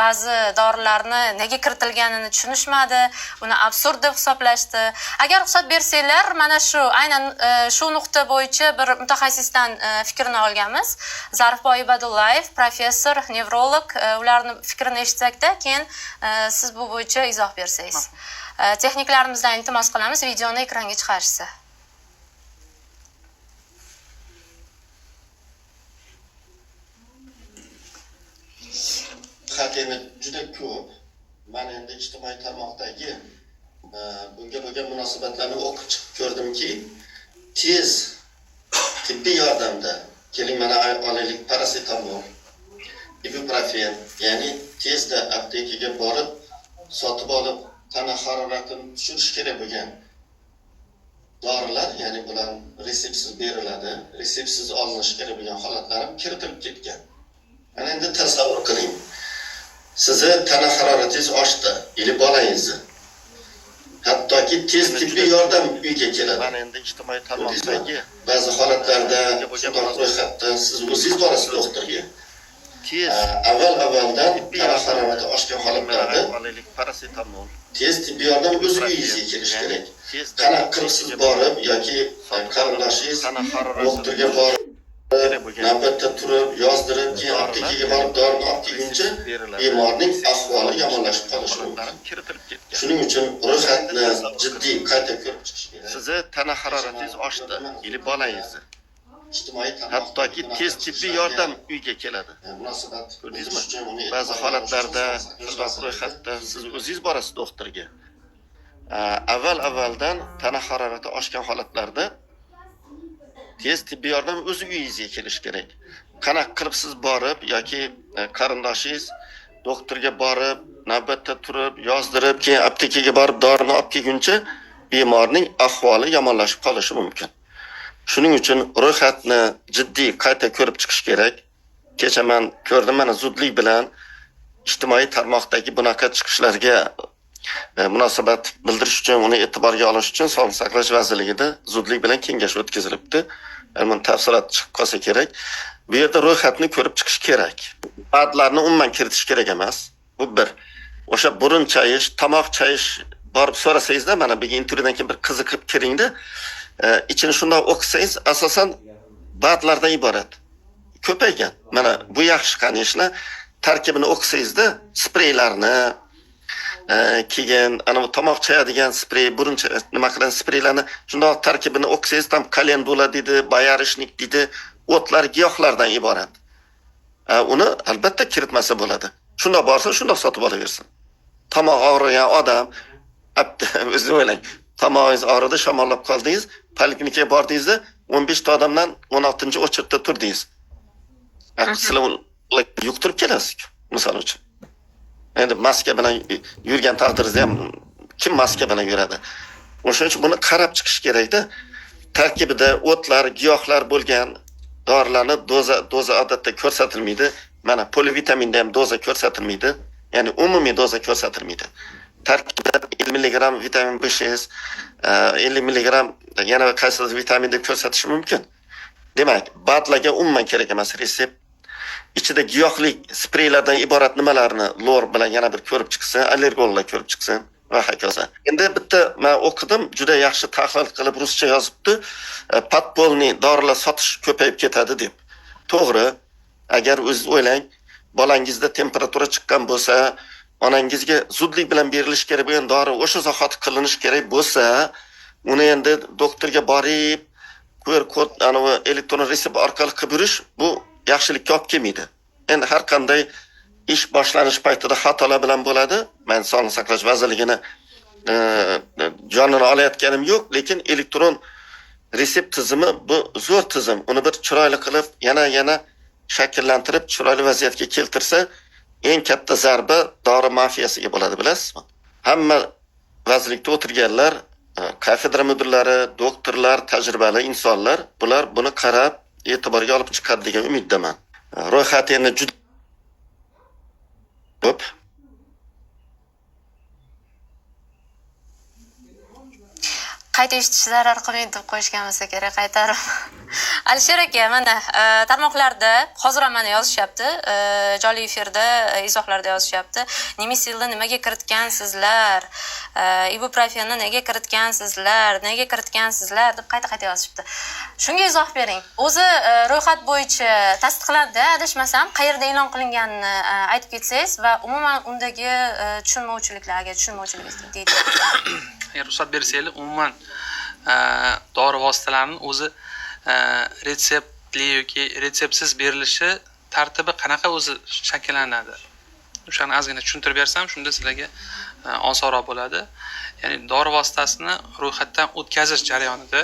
ba'zi dorilarni nega kiritilganini tushunishmadi, uni absurd deb hisoblashdi. Agar ruxsat bersanglar, mana shu aynan shu nuqta bo'yicha bir mutaxassisdan fikrini olganmiz. Zarifboy Ibadullayev, professor, nevrolog, ularning fikrini eshitsakda, keyin siz bu bo'yicha izoh bersangiz. Texniklarimizdan iltimos qilamiz videoni ekranga chiqarishsa. Xatini juda ko'p. Men endi ijtimoiy tarmoqdagi bunga bo'lgan munosabatlarni o'qib chiqib ko'rdimki, tez tibbiy yordamda keling mana olaylik parasetamol, ibuprofen, ya'ni tezda aptekaga borib sotib olib tana haroratini tushirish kerak bo'lgan dorilar, ya'ni bular reseptsiz beriladi, reseptsiz olinishi kerak bo'lgan holatlar ham kiritilib ketgan. Mana endi tasavvur qiling. Sizni tana haroratingiz oshdi, ili bolangizni. Hattoki tez tibbiy yordam uyga keladi. Mana endi ijtimoiy tarmoqdagi ba'zi holatlarda ro'yxatda siz o'zingiz borasiz doktorga. tez Avvaldan tana harorati oshgan holatlarda olaylik parasetamol, tez tibbiy yordam o'z uyingizga kelishi kerak. Qana qilibsiz borib yoki qarindoshingiz doktorga borib navbatda turib, yozdirib, keyin aptekaga borib dorini olib kelguncha bemorning ahvoli yomonlashib qolishi mumkin. kiritilib ketgan. Shuning uchun ro'yxatni jiddiy qayta ko'rib chiqish kerak. Sizni tana haroratingiz oshdi, ili bolangizni. Ijtimoiy Hattoki tez tibbiy yordam uyga keladi. munosabat Ko'rdingizmi? Ba'zi holatlarda shundoq ro'yxatda siz o'zingiz borasiz doktorga. Avvaldan tana harorati oshgan holatlarda tez tibbiy yordam o'z uyingizga kelish kerak. Qanaqa qilib siz borib yoki qarindoshingiz doktorga borib, navbatda turib, yozdirib, keyin aptekaga borib dorini olib kelguncha bemorning ahvoli yomonlashib qolishi mumkin. Shuning uchun ro'yxatni jiddiy qayta ko'rib chiqish kerak. Kecha men ko'rdim, mana zudlik bilan ijtimoiy tarmoqdagi bunaqa chiqishlarga munosabat bildirish uchun, uni e'tiborga olish uchun Sog'liqni saqlash vazirligida zudlik bilan kengash o'tkazilibdi. Buni tafsilot chiqib qolsa kerak. Bu yerda ro'yxatni ko'rib chiqish kerak. Badlarni umuman kiritish kerak emas. Bu bir. O'sha burun chayish, tomoq chayish borib so'rasangizda, mana bu intervyudan keyin bir qiziqib kiringda, ichini shundoq o'qisangiz, asosan badlardan iborat. Ko'paygan. Mana bu yaxshi qani ishlar tarkibini o'qisangizda, spreylarni keyin ana bu tomoq chayadigan sprey, burun nima qilan spreylarni shundoq tarkibini o'qisangiz, tam kalendula deydi, bayarishnik deydi, o'tlar, giyohlardan iborat. Uni albatta kiritmasa bo'ladi. Shundoq borsa, shundoq sotib olaversin. Tomoq og'rigan odam, o'zingiz o'ylang, tomog'ingiz og'ridi, shamollab qoldingiz, poliklinikaga bordingizda 15 ta odamdan 16-o'chirtda turdingiz. Sizlar yuqtirib kelasiz, misol uchun. Endi maska bilan yurgan taqdiringizda ham kim maska bilan yuradi? O'shuning uchun buni qarab chiqish kerakda. tarkibida o'tlar, giyohlar bo'lgan dorilarni doza odatda ko'rsatilmaydi. Mana polivitaminda ham doza ko'rsatilmaydi. Ya'ni umumiy doza ko'rsatilmaydi. Tarkibida 50 mg vitamin B6, 50 mg yana qaysidir vitamin deb ko'rsatish mumkin. Demak, badlarga umuman kerak emas retsept. Ichida giyohlik spreylardan iborat nimalarni lor bilan yana bir ko'rib chiqsin, allergologlar ko'rib chiqsin va hokazo. Endi bitta men o'qidim, juda yaxshi tahlil qilib ruscha yozibdi. Podpolniy dorilar sotish ko'payib ketadi deb. To'g'ri. Agar o'zingiz o'ylang, bolangizda temperatura chiqqan bo'lsa, onangizga zudlik bilan berilish kerak bo'lgan dori o'sha zahoti qilinish kerak bo'lsa, uni endi doktorga borib, QR kod, elektron retsept orqali qilib yurish bu yaxshilikka olib kelmaydi. Endi har qanday ish boshlanish paytida xatolar bilan bo'ladi. Men Sog'liqni saqlash vazirligini jonini olayotganim yo'q, lekin elektron retsept tizimi bu zo'r tizim. Uni bir chiroyli qilib, yana shakllantirib, chiroyli vaziyatga keltirsa, eng katta zarba dori mafiyasiga bo'ladi, bilasizmi? Hamma vazirlikda o'tirganlar, kafedra mudirlari, doktorlar, tajribali insonlar, bular buni qarab e'tiborga olib chiqadi degan umiddaman. Ro'yxat endi juda ko'p. Qayta eshitish zarar qilmaydi deb qo'yishgan bo'lsa kerak, qaytarib. Alisher aka, mana tarmoqlarda hozir ham mana yozishyapti, jonli efirda izohlarda yozishyapti. Nemisilni nimaga kiritgansizlar? Ibuprofenni nega kiritgansizlar? Nega kiritgansizlar deb qayta yozishibdi. Shunga izoh bering. O'zi ro'yxat bo'yicha tasdiqlandi, adashmasam, qayerda e'lon qilinganini aytib ketsangiz va umuman undagi tushunmovchiliklarga deydi. Agar ruxsat bersanglar, umuman dori vositalarining o'zi retseptli yoki retseptsiz berilishi tartibi qanaqa o'zi shakllanadi? O'shani ozgina tushuntirib bersam, shunda sizlarga osonroq bo'ladi. Ya'ni dori vositasini ro'yxatdan o'tkazish jarayonida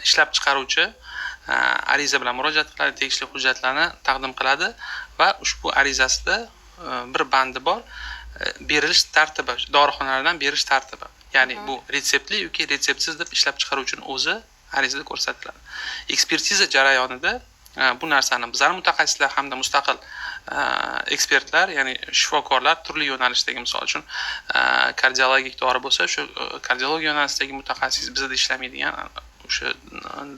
ishlab chiqaruvchi ariza bilan murojaat qiladi, tegishli hujjatlarni taqdim qiladi va ushbu arizasida bir bandi bor, berilish tartibi, dorixonalardan berish tartibi. Ya'ni bu retseptli yoki retseptsiz deb ishlab chiqaruvchining o'zi arizada ko'rsatiladi. Ekspertiza jarayonida bu narsani bizlar mutaxassislar hamda mustaqil ekspertlar, ya'ni shifokorlar turli yo'nalishdagi, misol uchun kardiologik dori bo'lsa, shu kardiologiya yo'nalishidagi mutaxassis bizda ishlamaydigan o'sha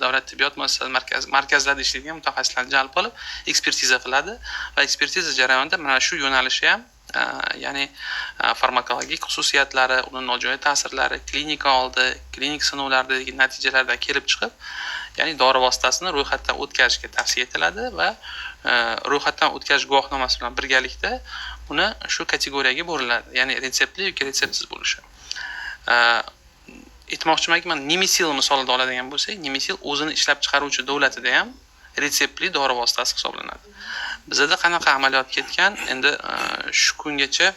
davlat tibbiyot muassasasi markazlarida ishlaydigan mutaxassislarni jalb qilib ekspertiza qiladi va ekspertiza jarayonida mana shu yo'nalishi ham, ya'ni farmakologik xususiyatlari, uning nojo'ya ta'sirlari, klinika oldi, klinik sinovlardagi natijalardan kelib chiqib, ya'ni dori vositasini ro'yxatdan o'tkazishga tavsiya etiladi va ro'yxatdan o'tkazish guvohnomasi bilan birgalikda uni shu kategoriyaga bo'riladi, ya'ni retseptli yoki retseptsiz bo'lishi. Aytmoqchimanki, men Nemisil misolida oladigan bo'lsak, Nemisil o'zini ishlab chiqaruvchi davlatida ham retseptli dori vositasi hisoblanadi. Bizda qanaqa amaliyot ketgan, endi shu kungacha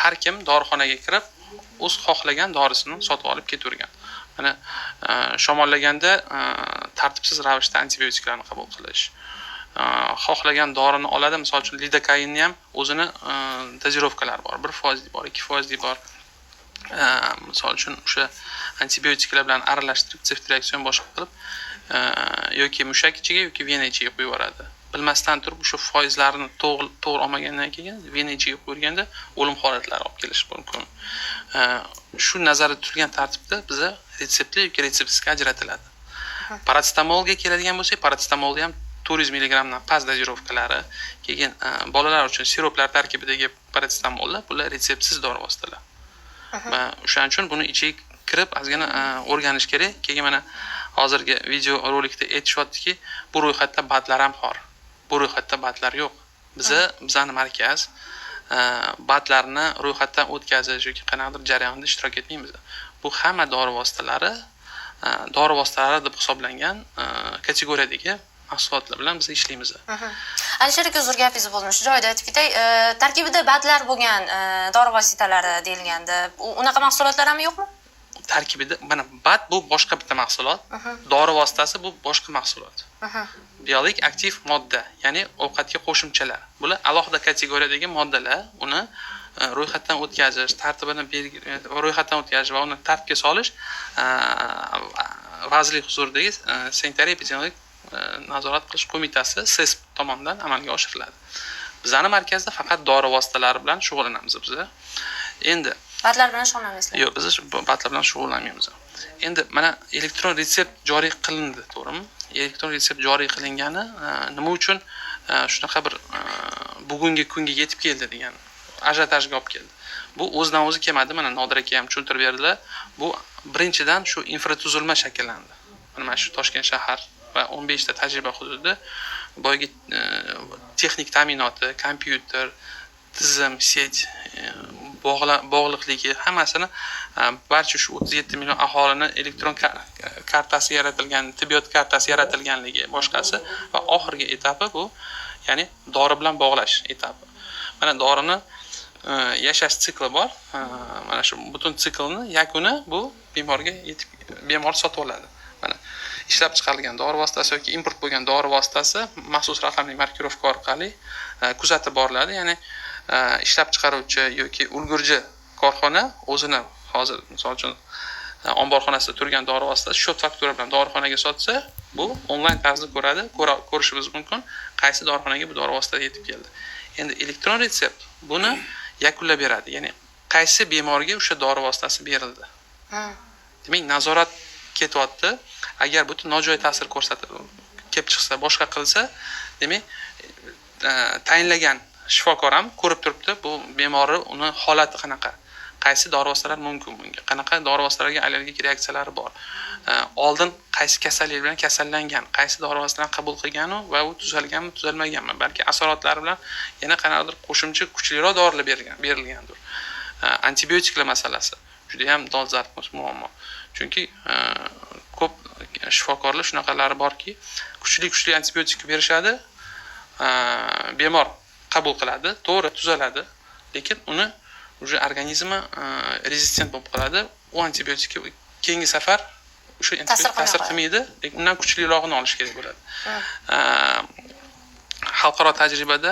har kim dorixonaga kirib o'z xohlagan dorisini sotib olib ketavergan. Mana shamollaganda tartibsiz ravishda antibiotiklarni qabul qilish, xohlagan dorini oladi, misol uchun lidokainni ham o'zini dozirovkalari bor, 1% bor, 2% bor. Misol uchun o'sha antibiotiklar bilan aralashtirib seftriaksion boshqa qilib yoki mushak ichiga yoki vena ichiga qo'yib yuboradi. Bilmasdan turib o'sha foizlarni to'g'ri olmagandan keyin vena ichiga qo'yilganda o'lim holatlari olib kelishi mumkin. Shu nazarda tutilgan tartibda biza retseptli yoki retseptsizga ajratiladi. Parasetamolga keladigan bo'lsak, parasetamolda ham 400 mg dan past dozirovkalari, keyin bolalar uchun siroplar tarkibidagi parasetamollar bular retseptsiz dori vositalar. Va o'shaning uchun buni ichiga kirib ozgina o'rganish kerak. Keyin mana hozirgi video rolikda aytishyaptiki, bu ro'yxatda badlar ham bor. Bu ro'yxatda badlar yo'q. Bizani markaz badlarni ro'yxatdan o'tkazish yoki qanaqadir jarayonda ishtirok etmaymiz. Bu hamma dori vositalari deb hisoblangan kategoriyadagi mahsulotlar bilan biz ishlaymiz. Alisher aka, uzr gapingizni bo'ldim. Shu joyda aytib ketay, tarkibida badlar bo'lgan dori vositalari deyilganda, unaqa mahsulotlar ham yo'qmi? Tarkibida mana bad bu boshqa bitta mahsulot, dori vositasi bu boshqa mahsulot. Biologik aktiv modda, ya'ni ovqatga qo'shimchalar. Bular alohida kategoriyadagi moddalar, uni ro'yxatdan o'tkazish, tartibini ro'yxatdan o'tkazish va uni tartibga solish vazirlik huzuridagi sanitariya epidemiologik nazorat qilish qo'mitasi SESP tomonidan amalga oshiriladi. Bizning markazda faqat dori vositalari bilan shug'ullanamiz biz. Endi Batlar bilan shug'ullanmaysizlar. yo'q, biz batlar bilan shug'ullanmaymiz. Endi mana elektron retsept joriy qilindi, to'g'rimi? Elektron retsept joriy qilingani nima uchun shunaqa bir bugungi kunga yetib keldi degan ajotajga olib keldi. Bu o'zidan o'zi kelmadi, mana Nodir aka ham tushuntirib berdilar. Bu birinchidan shu infratuzilma shakllandi. Mana shu Toshkent shahar va 15 ta tajriba hududida boyagi texnik ta'minoti, kompyuter, tizim, set, bog'liqligi hammasini barcha shu 37 million aholini elektron kartasi yaratilgan, tibbiyot kartasi yaratilganligi boshqasi va oxirgi etapi bu, ya'ni dori bilan bog'lash etapi. Mana dorini yashash sikli bor. Mana shu butun siklni yakuni bu bemor sotib oladi. Mana ishlab chiqarilgan dori vositasi yoki import bo'lgan dori vositasi maxsus raqamli markirovka orqali kuzatib boriladi. Ya'ni ishlab chiqaruvchi yoki ulgurji korxona o'zini hozir misol uchun omborxonasida turgan dori vositasi shot faktura bilan dorixonaga sotsa, bu onlayn tarzda ko'rishimiz mumkin, qaysi dorixonaga bu dori vositasi yetib keldi. Endi elektron retsept buni yakunlab beradi. Ya'ni qaysi bemorga o'sha dori vositasi berildi. Demak, nazorat ketyapti. Agar butun nojo'ya ta'sir ko'rsatib kelib chiqsa, boshqa qilsa, demak, tayinlagan shifokor ham ko'rib turibdi, bu bemorni uni holati qanaqa, qaysi dori vositalari mumkin bunga, qanaqa dori vositalarga allergik reaksiyalari bor, oldin qaysi kasallik bilan kasallangan, qaysi dori vositalarini qabul qilgan va u tuzalganmi, tuzalmaganmi, balki asoratlari bilan yana qanaqadir qo'shimcha kuchliroq dorilar berilgandir. Antibiotiklar masalasi juda ham dolzarb muammo. Chunki ko'p shifokorlar shunaqalari borki, kuchli antibiotik berishadi, bemor qabul qiladi, to'g'ri tuzaladi, lekin uni уже organizmi rezistent bo'lib qoladi. U antibiotikka keyingi safar o'sha antibiotik ta'sir qilmaydi, lekin undan kuchlirog'ini olish kerak bo'ladi. Xalqaro tajribada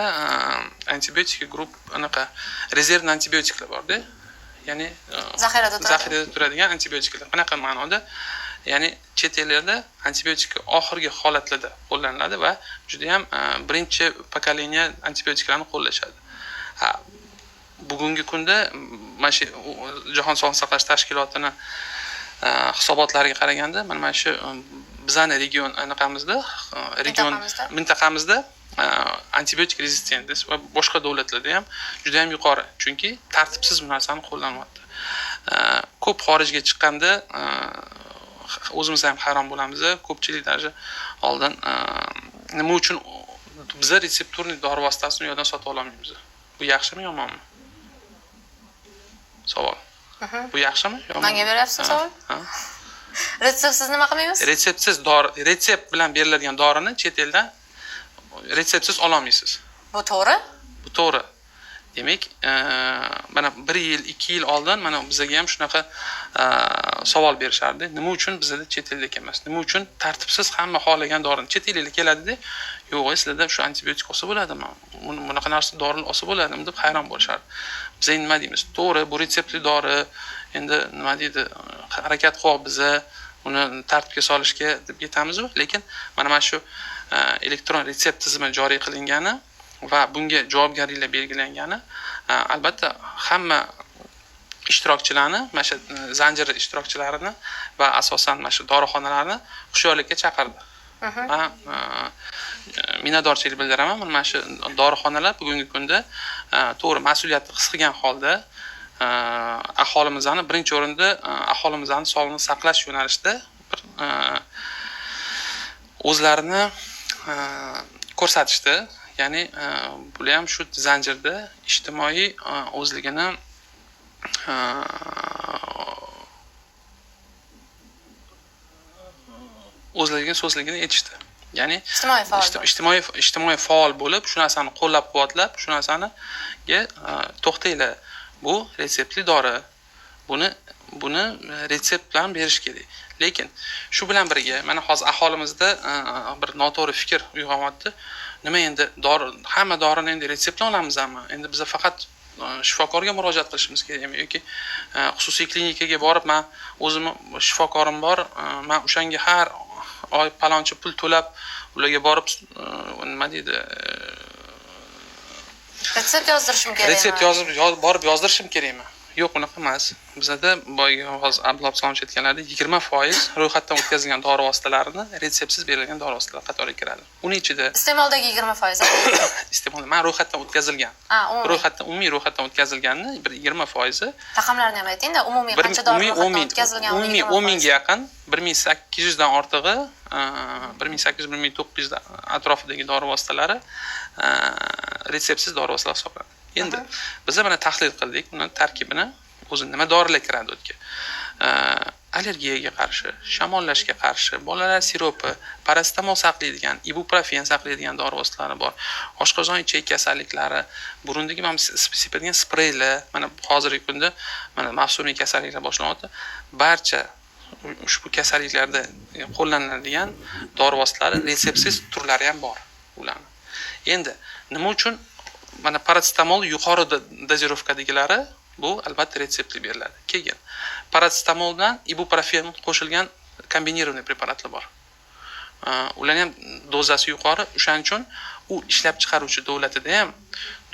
antibiotik guruh anaqa rezervni antibiotiklar bor-da. Ya'ni zaxirada turadigan antibiotiklar. Qanaqa ma'noda? Ya'ni chet ellarda antibiotik oxirgi holatlarda qo'llaniladi va juda ham birinchi pokoleniya antibiotiklarni qo'llashadi. Bugungi kunda mana shu Jahon sog'liqni saqlash tashkilotining hisobotlariga qaraganda, mana shu bizning mintaqamizda antibiotik rezistentность va boshqa davlatlarda ham juda ham yuqori. Chunki tartibsiz bu narsani qo'llanyapti. Ko'p xorijga chiqqanda o'zimiz ham hayron bo'lamiz. Ko'pchilik darajada oldin nima uchun biz retsepturli dori vositasini u yerdan sotib olmaymiz? Bu yaxshimi, yomonmi? Savol. Bu yaxshimi, yomonmi? Menga beryapsiz savol? Retseptsiz nima qilmaymiz? Retseptsiz dori, retsept bilan beriladigan dorini chet eldan retseptsiz ololmaysiz. Bu to'g'ri? Bu to'g'ri. Demak, mana 1 yil, 2 yil oldin mana bizga ham shunaqa savol berishardi. Nima uchun bizda chet elda emas? Nima uchun tartibsiz hamma xohlagan dorini chet elga keladi-da, yo'q, sizlarda shu antibiotik olsa bo'ladimi? Bunaqa narsa dorilar olsa bo'ladimi deb hayron bo'lishardi. Biz nima deymiz? To'g'ri, bu retseptli dori, endi nima deydi, harakat qilib biz uni tartibga solishga deb ketamiz, lekin mana shu elektron retsept tizimi joriy qilingani va bunga javobgarliklar belgilangani albatta hamma ishtirokchilarni, mana shu zanjir ishtirokchilarini va asosan mana shu dorixonalarni hushyorlikka chaqirdi. Men minnatdorchilik bildiraman. Mana shu dorixonalar bugungi kunda to'g'ri mas'uliyatni his qilgan holda aholimizni birinchi o'rinda aholimizni sog'lig'ini saqlash yo'nalishida o'zlarini ko'rsatishdi. Ya'ni bular ham shu zanjirda ijtimoiy o'zligini so'zligini aytishdi. Ya'ni ijtimoiy faol bo'lib, shu narsani qo'llab-quvvatlab, shu narsaniga to'xtanglar. Bu retseptli dori. Buni retsept bilan berish kerak. Lekin shu bilan birga mana hozir aholimizda bir noto'g'ri fikr uyg'onyapti. Nima endi hamma dorini endi retsept bilan olamizmi? Endi biz faqat shifokorga murojaat qilishimiz kerakmi yoki xususiy klinikaga borib men o'zimni shifokorim bor, men o'shanga har oy palonchi pul to'lab ularga borib nima deydi Retsept yozdirishim kerakmi? retsept yozib borib yozdirishim kerakmi? Yo'q, unaqa emas. Bizda boyagi hozir Abdulla Absalomov aytganlaridek 20% ro'yxatdan o'tkazilgan dori vositalarini retseptsiz berilgan dori vositalar qatoriga kiradi. Uning ichida Iste'moldagi 20%. iste'mol men ro'yxatdan o'tkazilgan. Umumiy ro'yxatdan o'tkazilganni bir 20% Raqamlarni ham ayting-da, umumiy qancha dori ro'yxatdan o'tkazilgan? umumiy 10 mingga yaqin 1800 dan ortig'i 1800-1900 atrofidagi dori vositalari retseptsiz dori vositalar hisoblanadi. Endi biz mana tahlil qildik, uni tarkibini, o'zi nima dorilar kiradi o'tga. Allergiyaga qarshi, shamollashga qarshi, bolalar siropi, paracetamol saqlaydigan, ibuprofen saqlaydigan dori vositalari bor. Oshqozon ichak kasalliklari, burundagi sepadigan spreylar, mana hozirgi kunda mana mavsumiy kasalliklar boshlanyapti. Barcha ushbu kasalliklarda qo'llaniladigan dori vositalari retseptsiz turlari ham bor ularning. Endi nima uchun mana paracetamol yuqori dozirovkadagilari bu albatta retseptli beriladi. Keyin paracetamoldan ibuprofen qo'shilgan kombinirованный preparatlar bor. Ularning ham dozasi yuqori, o'shaning uchun u ishlab chiqaruvchi davlatida ham,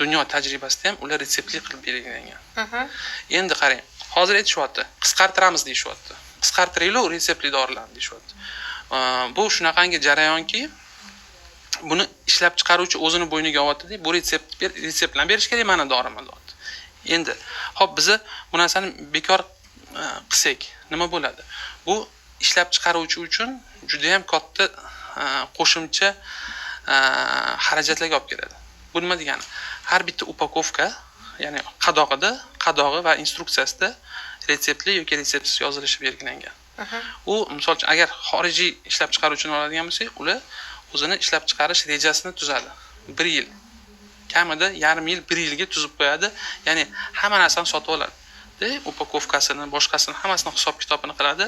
dunyo tajribasida ham ular retseptli qilib belgilangan. Endi qarang, hozir aytishyapti, qisqartiramiz deyishyapti. Qisqartiringlar retseptli dorilarni deyishyapti. Bu shunaqangi jarayonki, buni ishlab chiqaruvchi o'zini bo'yniga olyapti-da, bu retsept bilan berish kerak mana dorini deyapti. Endi, hop biz bu narsani bekor qilsak, nima bo'ladi? Bu ishlab chiqaruvchi uchun juda ham katta qo'shimcha xarajatlarga olib keladi. Bu nima degani? Har bitta upakovka, ya'ni qadog'i va instruksiyasida retseptli yoki retseptsiz yozilishi belgilangan. U misol uchun agar xorijiy ishlab chiqaruvchini oladigan bo'lsak, ular o'zini ishlab chiqarish rejasini tuzadi. 1 yil. Kamida yarim yil, 1 yilga tuzib qo'yadi. Ya'ni hamma narsani sotib oladi. Upakovkasini, boshqasini hammasini hisob kitobini qiladi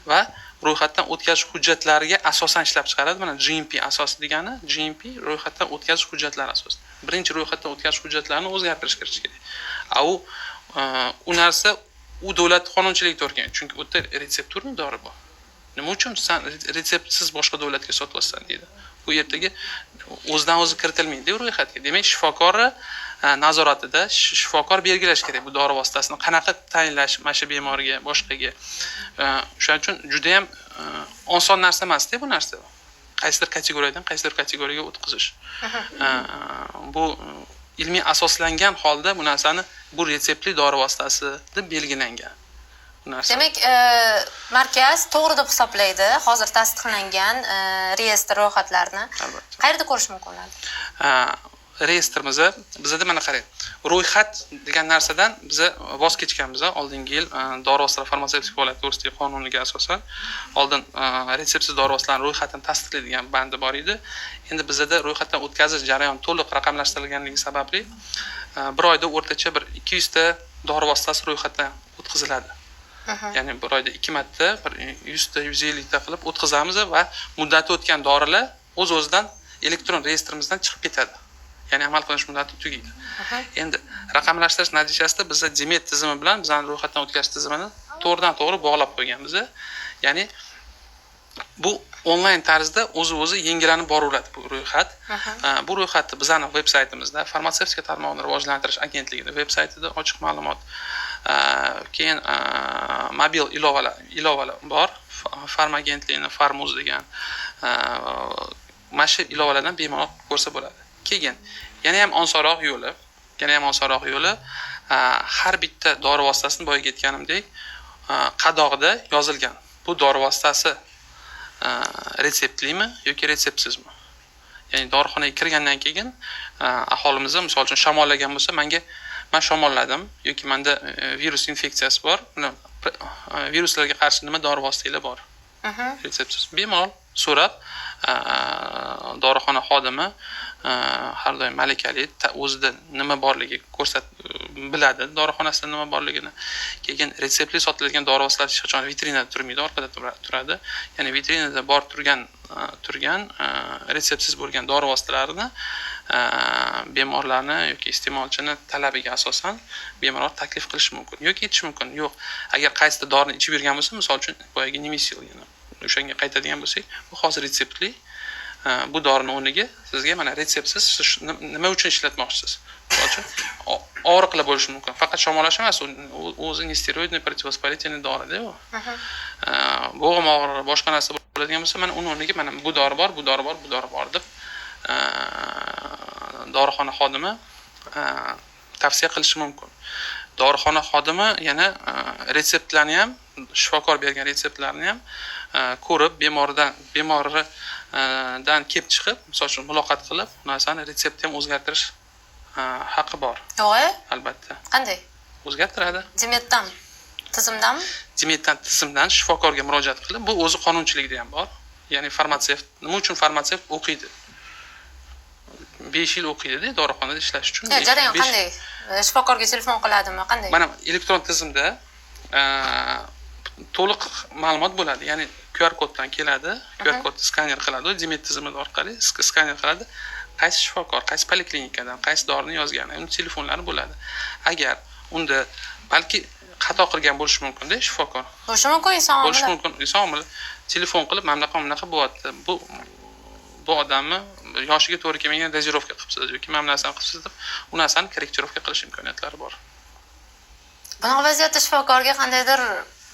va ro'yxatdan o'tkazish hujjatlariga asosan ishlab chiqaradi. Mana GMP asosi degani, GMP ro'yxatdan o'tkazish hujjatlari asosida. Birinchi ro'yxatdan o'tkazish hujjatlarini o'zgartirish kirish kerak. U narsa u davlat qonunchiligi to'rgan, chunki u yerda retsepturni dori bor. Nima uchun sen retseptsiz boshqa davlatga sotyapsan deydi. Bu yerdagi o'zidan o'zi kiritilmaydi ro'yxatga. Demak, shifokorlar nazoratida shifokor belgilash kerak bu dori vositasini qanaqa tayinlash mana bemorga, boshqaga. Shuning uchun juda ham oson narsa emas-da bu narsa. Qaysidir kategoriyadan qaysidir kategoriyaga o'tkazish. Bu ilmiy asoslangan holda bu narsani bu retseptli dori vositasi deb belgilangan. Demak, markaz to'g'ri deb hisoblaydi. Hozir tasdiqlangan reyestr ro'yxatlarni qayerda ko'rish mumkin bo'ladi? Reyestrimizni bizda mana qarang. Ro'yxat degan narsadan biz voz kechganmiz oldingi yil dori vositalari farmatsevtik faoliyat to'g'risidagi qonuniga asosan oldin retseptsiz dori vositalarining ro'yxatini tasdiqlaydigan bandi bor edi. Endi bizda ro'yxatdan o'tkazish jarayoni to'liq raqamlashtirilganligi sababli bir oyda o'rtacha bir 200 ta dori vositasi ro'yxatdan o'tkaziladi. Ya'ni bir oyda 2 marta bir 100 ta 150 ta qilib o'tkazamiz va muddati o'tgan dorilar o'z-o'zidan elektron reyestrimizdan chiqib ketadi. Ya'ni amal qilish muddati tugaydi. Endi raqamlashtirish natijasida biz Demet tizimi bilan bizning ro'yxatdan o'tkazish tizimini to'g'ridan-to'g'ri bog'lab qo'yganmiz. Ya'ni bu onlayn tarzda o'zi yangilanib boraveradi bu ro'yxat. Bu ro'yxatni bizning veb-saytimizda Farmatsevtika tarmog'ini rivojlantirish agentligida veb-saytida ochiq ma'lumot. Keyin mobil ilovalar bor. Farma agentligining Farmuz degan mana shu ilovalardan bemalol ko'rsa bo'ladi. Keyin yana ham osonroq yo'li, har bitta dori vositasini boya aytganimdek qadog'ida yozilgan. Bu dori vositasi retseptlimi yoki retseptsizmi? Ya'ni dorixonaga kirgandan keyin aholimiz misol uchun shamollagan bo'lsa, men shamolladim yoki menda virus infeksiyasi bor. Viruslarga qarshi nima dori vositalar bor? Retseptsiz. Bemalol so'rab dorixona xodimi har doim malakali o'zida nima borligi biladi dorixonasida nima borligini. Keyin retseptli sotiladigan dori vositalar hech qachon vitrinada turmaydi, orqada turadi. Ya'ni vitrinada bor turgan retseptsiz bo'lgan dori vositalarini bemorlarni yoki iste'molchini talabiga asosan bemorlar taklif qilishi mumkin yoki aytishi mumkin. Yo'q, agar qaysidir dorini ichib yurgan bo'lsa, misol uchun boyagi Nemisil yana o'shanga qaytadigan bo'lsak, bu hozir retseptli. Bu dorini o'rniga sizga mana retseptsiz nima uchun ishlatmoqchisiz? Misol uchun og'riqlar bo'lishi mumkin. Faqat shamollash emas, o'zi nesteroidniy protivоспалительный dori-da u. Bo'g'im og'rig'i, boshqa narsa bo'ladigan bo'lsa, mana uni o'rniga mana bu dori bor, bu dori bor, bu dori bor deb dorixona xodimi tavsiya qilishi mumkin. Dorixona xodimi yana retseptlarni ham, shifokor bergan retseptlarni ham ko'rib, bemordan kelib chiqib, misol uchun muloqot qilib, narsani retseptni ham o'zgartirish haqqi bor. Yo'q, Albatta. qanday? O'zgartiradi. Demetdan, tizimdanmi? Tizimdan shifokorga murojaat qilib, bu o'zi qonunchilikda ham bor. Ya'ni farmatsevt, nima uchun farmatsevt o'qiydi? 5 yil o'qiydi-da dorixonada ishlash uchun. Jarayon qanday? Shifokorga telefon qiladimi? Qanday? Mana elektron tizimda to'liq ma'lumot bo'ladi. Ya'ni QR koddan keladi, QR kod skaner qiladi, Demet tizimi orqali skaner qiladi. Qaysi shifokor, qaysi poliklinikadan, qaysi dorini yozgani, uning telefonlari bo'ladi. Agar unda balki xato qilgan bo'lishi mumkin-da shifokor. Bo'lishi mumkin inson omili. Bo'lishi mumkin inson omili. Telefon qilib, mana bunaqa bo'lyapti. Bu odamni yoshiga to'g'ri kelmagan dozirovka qilibsiz yoki mana narsani qilibsiz deb, u narsani korrektirovka qilish imkoniyatlari bor. Bunaqa vaziyatda shifokorga qandaydir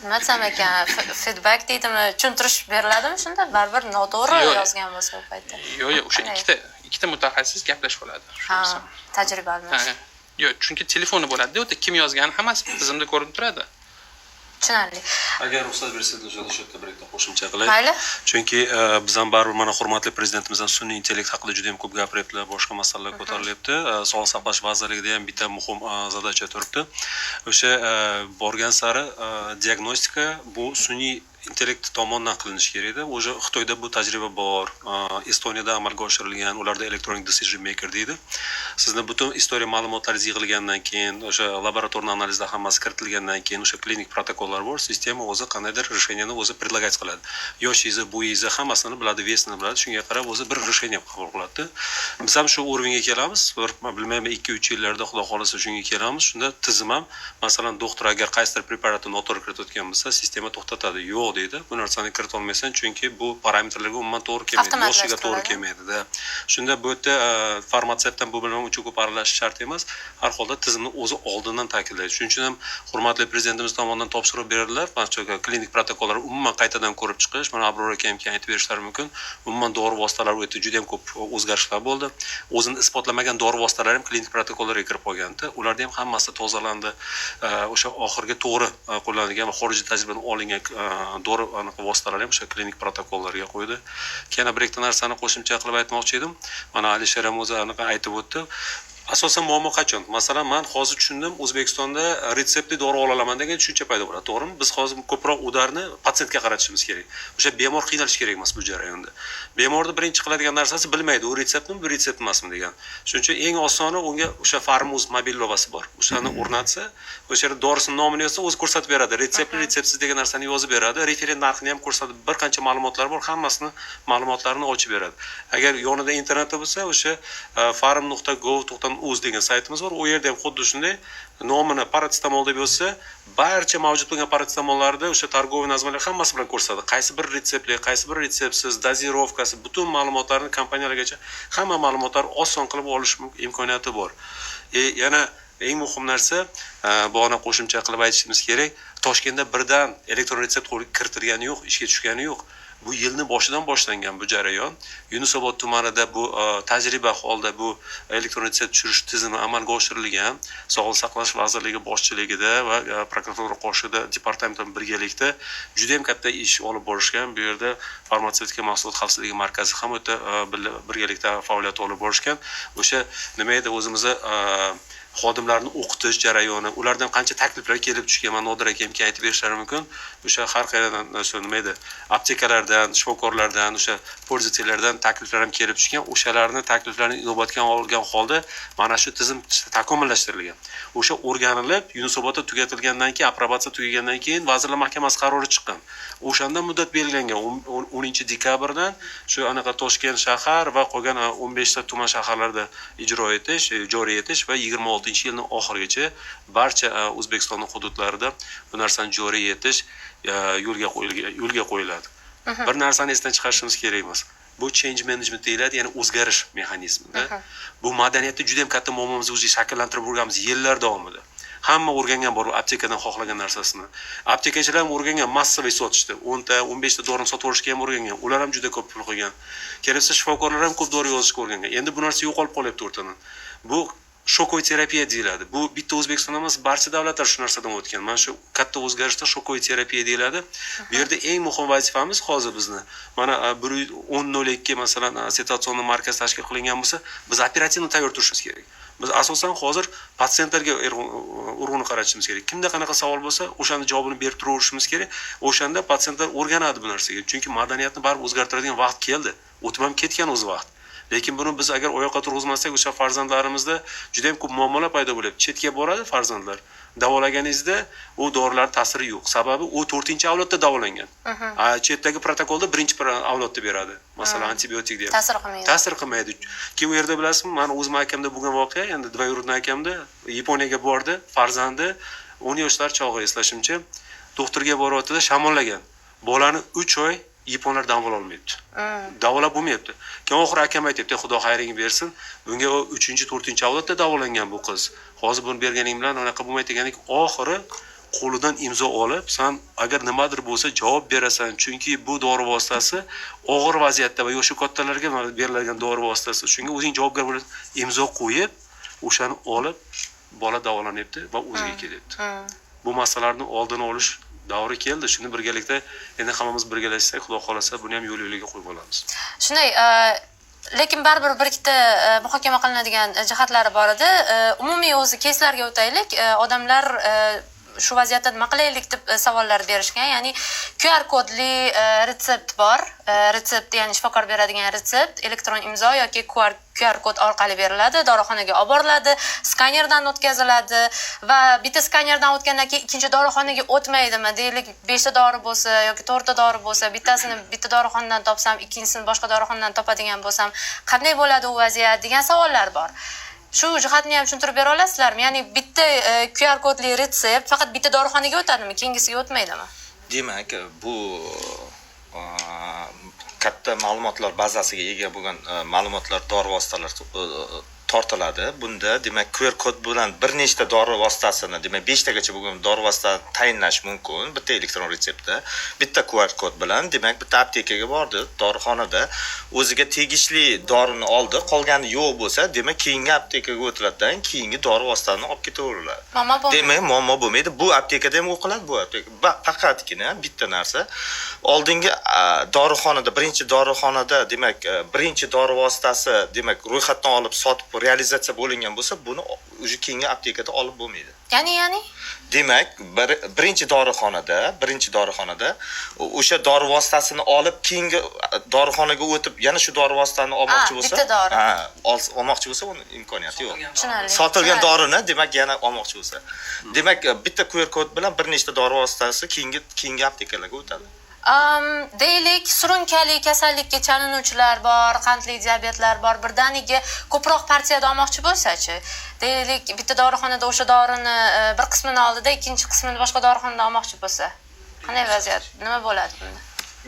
nima desam ekan, feedback deydimi, tushuntirish beriladimi shunda? Baribir noto'g'ri yozgan bo'lsa u paytda. Yo'q, o'sha ikkita mutaxassis gaplashib oladi. Ha, tajribalimiz. Yo'q, chunki telefoni bo'ladi-da, u yerda kim yozgani hammasi tizimda ko'rinib turadi. Tushunarli. Agar ruxsat bersangiz, o'sha yerda bir ikkita qo'shimcha qilay. Mayli. Chunki biz ham baribir mana hurmatli prezidentimizdan sun'iy intellekt haqida juda ham ko'p gapiryaptilar, boshqa masalalar ko'tarilyapti. Sog'liqni saqlash vazirligida ham bitta muhim zadacha turibdi. O'sha borgan sari diagnostika bu sun'iy intellekt tomonidan qilinishi kerak edi. O'sha Xitoyda bu tajriba bor. Estoniyada amalga oshirilgan, ularda electronic decision maker deydi. Sizni butun istoriya ma'lumotlaringiz yig'ilgandan keyin, o'sha laboratoriy analizda hammasi kiritilgandan keyin o'sha klinik protokollar bor, sistema o'zi qandaydir решениyani o'zi предлагать qiladi. Yoshingizni, bo'yingizni hammasini biladi, vesini biladi, shunga qarab o'zi bir решение qabul qiladi. Biz ham shu o'ringa kelamiz, bilmayman 2-3 yillarda xudo xolasa shunga kelamiz. Shunda tizim ham, masalan, doktor agar qaysidir preparatni noto'g'ri kiritayotgan bo'lsa, sistema to'xtatadi. Yo'q deydi. Bu narsani kirita olmaysan, chunki bu parametrlarga umuman to'g'ri kelmaydi, yoshiga to'g'ri kelmaydi-da. Shunda bu yerda farmatsevtdan bu bilan uncha ko'p aralashish shart emas. Har holda tizimni o'zi oldindan ta'kidlaydi. Shuning uchun ham hurmatli prezidentimiz tomonidan topshiriq berildilar. Mana klinik protokollarni umuman qaytadan ko'rib chiqish, mana Abror aka ham keyin aytib berishlari mumkin. Umuman dori vositalari u yerda juda ham ko'p o'zgarishlar bo'ldi. O'zini isbotlamagan dori vositalari ham klinik protokollarga kirib qolgandi. Ularda ham hammasi tozalandi. O'sha oxirgi to'g'ri qo'llanilgan va xorijiy tajribadan olingan dori vositalar ham o'sha klinik protokollarga qo'ydi. Yana bir ikkita narsani qo'shimcha qilib aytmoqchi edim. Mana Alisher ham o'zi aniq aytib o'tdi. Asosan muammo qachon? Masalan, men hozir tushundim, O'zbekistonda retseptli dori ola olaman degan tushuncha paydo bo'ladi, to'g'rimi? Biz hozir ko'proq ularni patsientga qaratishimiz kerak. O'sha bemor qiynalishi kerak emas bu jarayonda. Bemorning birinchi qiladigan narsasi bilmaydi, u retseptmi, bu retsept emasmi degan. Shuning uchun eng osoni unga o'sha Farmuz mobil ilovasi bor. O'shani o'rnatsa, o'sha yerda dorisini nomini yozsa, o'zi ko'rsatib beradi. Retseptli, retseptsiz degan narsani yozib beradi. Referent narxini ham ko'rsatib, bir qancha ma'lumotlar bor, hammasini ma'lumotlarini ochib beradi. Agar yonida internetda bo'lsa, o'sha farm.gov.uz degan saytimiz bor. U yerda ham xuddi shunday nomini paracetamol deb yozsa, barcha mavjud bo'lgan paracetamollarda o'sha targoviy nazmalar hammasi bilan ko'rsatadi. Qaysi bir retseptli, qaysi bir retseptsiz, dozirovkasi, butun ma'lumotlarni kompaniyalargacha hamma ma'lumotlar oson qilib olish imkoniyati bor. Yana eng muhim narsa, buni qo'shimcha qilib aytishimiz kerak. Toshkentda birdan elektron retsept kiritilgani yo'q, ishga tushgani yo'q. Bu yilning boshidan boshlangan bu jarayon. Yunusobod tumanida bu tajriba holda bu elektron retsept tushirish tizimi amalga oshirilgan. Sog'liqni saqlash vazirligi boshchiligida va prokuratura qoshida departament birgalikda juda ham katta ish olib borishgan. Bu yerda farmatsevtika mahsulot xavfsizligi markazi ham o'ta birgalikda faoliyat olib borishgan. O'sha nima edi, o'zimizni xodimlarni o'qitish jarayoni, ulardan qancha takliflar kelib tushgan, mana Nodir aka keyin aytib berishlari mumkin. O'sha har qayerdan o'sha nima edi, aptekalardan, shifokorlardan, o'sha pользовательlardan takliflar ham kelib tushgan. O'shalarni takliflarini inobatga olgan holda mana shu tizim takomillashtirilgan. O'sha o'rganilib, Yunusobodda tugatilgandan keyin, aprobatsiya tugagandan keyin Vazirlar Mahkamasi qarori chiqqan. O'shanda muddat belgilangan 10-dekabrdan shu anaqa Toshkent shahar va qolgan 15 ta tuman shaharlarda ijro etish, joriy etish va 26-yilning oxirigacha barcha O'zbekistonning hududlarida bu narsani joriy etish yo'lga qo'yiladi. Bir narsani esdan chiqarishimiz kerak emas. Bu change management deyiladi, ya'ni o'zgarish mexanizmida. Bu madaniyatda juda ham katta muammomizni o'zi shakllantirib o'rganamiz yillar davomida. Hamma o'rgangan bor aptekadan xohlagan narsasini. Aptekachilar ham o'rgangan massaviy sotishda. 10 ta, 15 ta dorini sotib olishga ham o'rgangan. Ular ham juda ko'p pul qo'ygan. Kelibsa shifokorlar ham ko'p dori yozishga o'rgangan. Endi bu narsa yo'qolib qolyapti o'rtadan. Bu shokoy terapiya deyiladi. Bu bitta O'zbekistonda emas, barcha davlatlar shu narsadan o'tgan. Mana shu katta o'zgarishda shokoy terapiya deyiladi. Bu yerda eng muhim vazifamiz hozir bizni. Mana 110.02 masalan situatsionni markaz tashkil qilingan bo'lsa, biz operativni tayyor turishimiz kerak. Biz asosan hozir patsientlarga urg'uni qaratishimiz kerak. Kimda qanaqa savol bo'lsa, o'shani javobini berib turaverishimiz kerak. O'shanda patsientlar o'rganadi bu narsaga. Chunki madaniyatni baribir o'zgartiradigan vaqt keldi. O'tib ham ketgan o'z vaqt. Lekin buni biz agar oyoqqa turg'izmasak, o'sha farzandlarimizda juda ham ko'p muammolar paydo bo'ladi. Chetga boradi farzandlar. Davolaganingizda u dorilar ta'siri yo'q. Sababi u 4-avlodda davolangan. Chetdagi protokolda 1-avlodda beradi. Masalan, antibiotik deb. Ta'sir qilmaydi. Keyin u yerda bilasizmi, meni o'zim akamda bo'lgan voqea, endi dvoyurudniy akamda Yaponiyaga bordi, farzandi 10 yoshlar chog'i eslashimcha, doktorga boryapti-da, shamollagan. Bolani 3 oy Yaponlar davola olmayapti. Davolab bo'lmayapti. Keyin oxiri akam aytibdi, Xudo xayringni bersin. Bunga 3-4-avlodda davolangan bu qiz. Hozir buni berganing bilan unaqa bo'lmaydi deganik, oxiri qo'lidan imzo olib, sen agar nimadir bo'lsa javob berasan, chunki bu dori vositasi og'ir vaziyatda va yoshi kattalarga beriladigan dori vositasi. Shunga o'zing javobgar bo'lib imzo qo'yib, o'shani olib bola davolanyapti va o'ziga kelyapti. Bu masalalarni oldini olish davri keldi. Shuni birgalikda endi hammamiz birgalashsak, Xudo xolasa buni ham yo'l-yo'liga qo'yib olamiz. Shunday, lekin baribir bir ikkita muhokama qilinadigan jihatlari bor edi. Umumiy o'zi keyslarga o'taylik. Odamlar shu vaziyatda nima qilaylik deb savollar berishgan. Ya'ni QR kodli retsept bor. Retsept, ya'ni shifokor beradigan retsept elektron imzo yoki QR kod orqali beriladi, dorixonaga olib boriladi, skanerdan o'tkaziladi va bitta skanerdan o'tgandan keyin ikkinchi dorixonaga o'tmaydimi? Deylik, 5 ta dori bo'lsa yoki 4 ta dori bo'lsa, bittasini bitta dorixonadan topsam, ikkinchisini boshqa dorixonadan topadigan bo'lsam, qanday bo'ladi u vaziyat degan savollar bor. Shu jihatni ham tushuntirib bera olasizlarmi? Ya'ni bitta QR kodli retsept faqat bitta dorixonaga o'tadimi, keyingisiga o'tmaydimi? Demak, bu katta ma'lumotlar bazasiga ega bo'lgan ma'lumotlar dori vositalari tortiladi. Bunda demak QR kod bilan bir nechta dori vositasini, demak 5 tagacha bo'lgan dori vositasini tayinlash mumkin. Bitta elektron retseptda, bitta QR kod bilan, demak bitta aptekaga bordi, dorixonada o'ziga tegishli dorini oldi, qolgani yo'q bo'lsa, demak keyingi aptekaga o'tiladidan keyingi dori vositasini olib ketaveriladi. Demak, muammo bo'lmaydi. Bu aptekada ham o'qiladi, bu apteka. Faqatgina bitta narsa, oldingi dorixonada, birinchi dorixonada, demak, birinchi dori vositasi, demak, ro'yxatdan olib sotib realizatsiya bo'lingan bo'lsa, buni o'sha keyingi aptekada olib bo'lmaydi. Ya'ni Demak, birinchi dorixonada o'sha dori vositasini olib keyingi dorixonaga o'tib, yana shu dori vositasini olmoqchi bo'lsa, olmoqchi bo'lsa, uni imkoniyati yo'q. Sotilgan dorini, demak, yana olmoqchi bo'lsa. Demak, bitta QR kod bilan bir nechta dori vositasi keyingi aptekalarga o'tadi. Deylik, surunkali kasallikka chalinuvchilar bor, qandli diabetlar bor, birdaniga ko'proq partiyada olmoqchi bo'lsa-chi? Deylik, bitta dorixonada o'sha dorini bir qismini oldida, ikkinchi qismini boshqa dorixonada olmoqchi bo'lsa, qanday vaziyat? Nima bo'ladi bunda?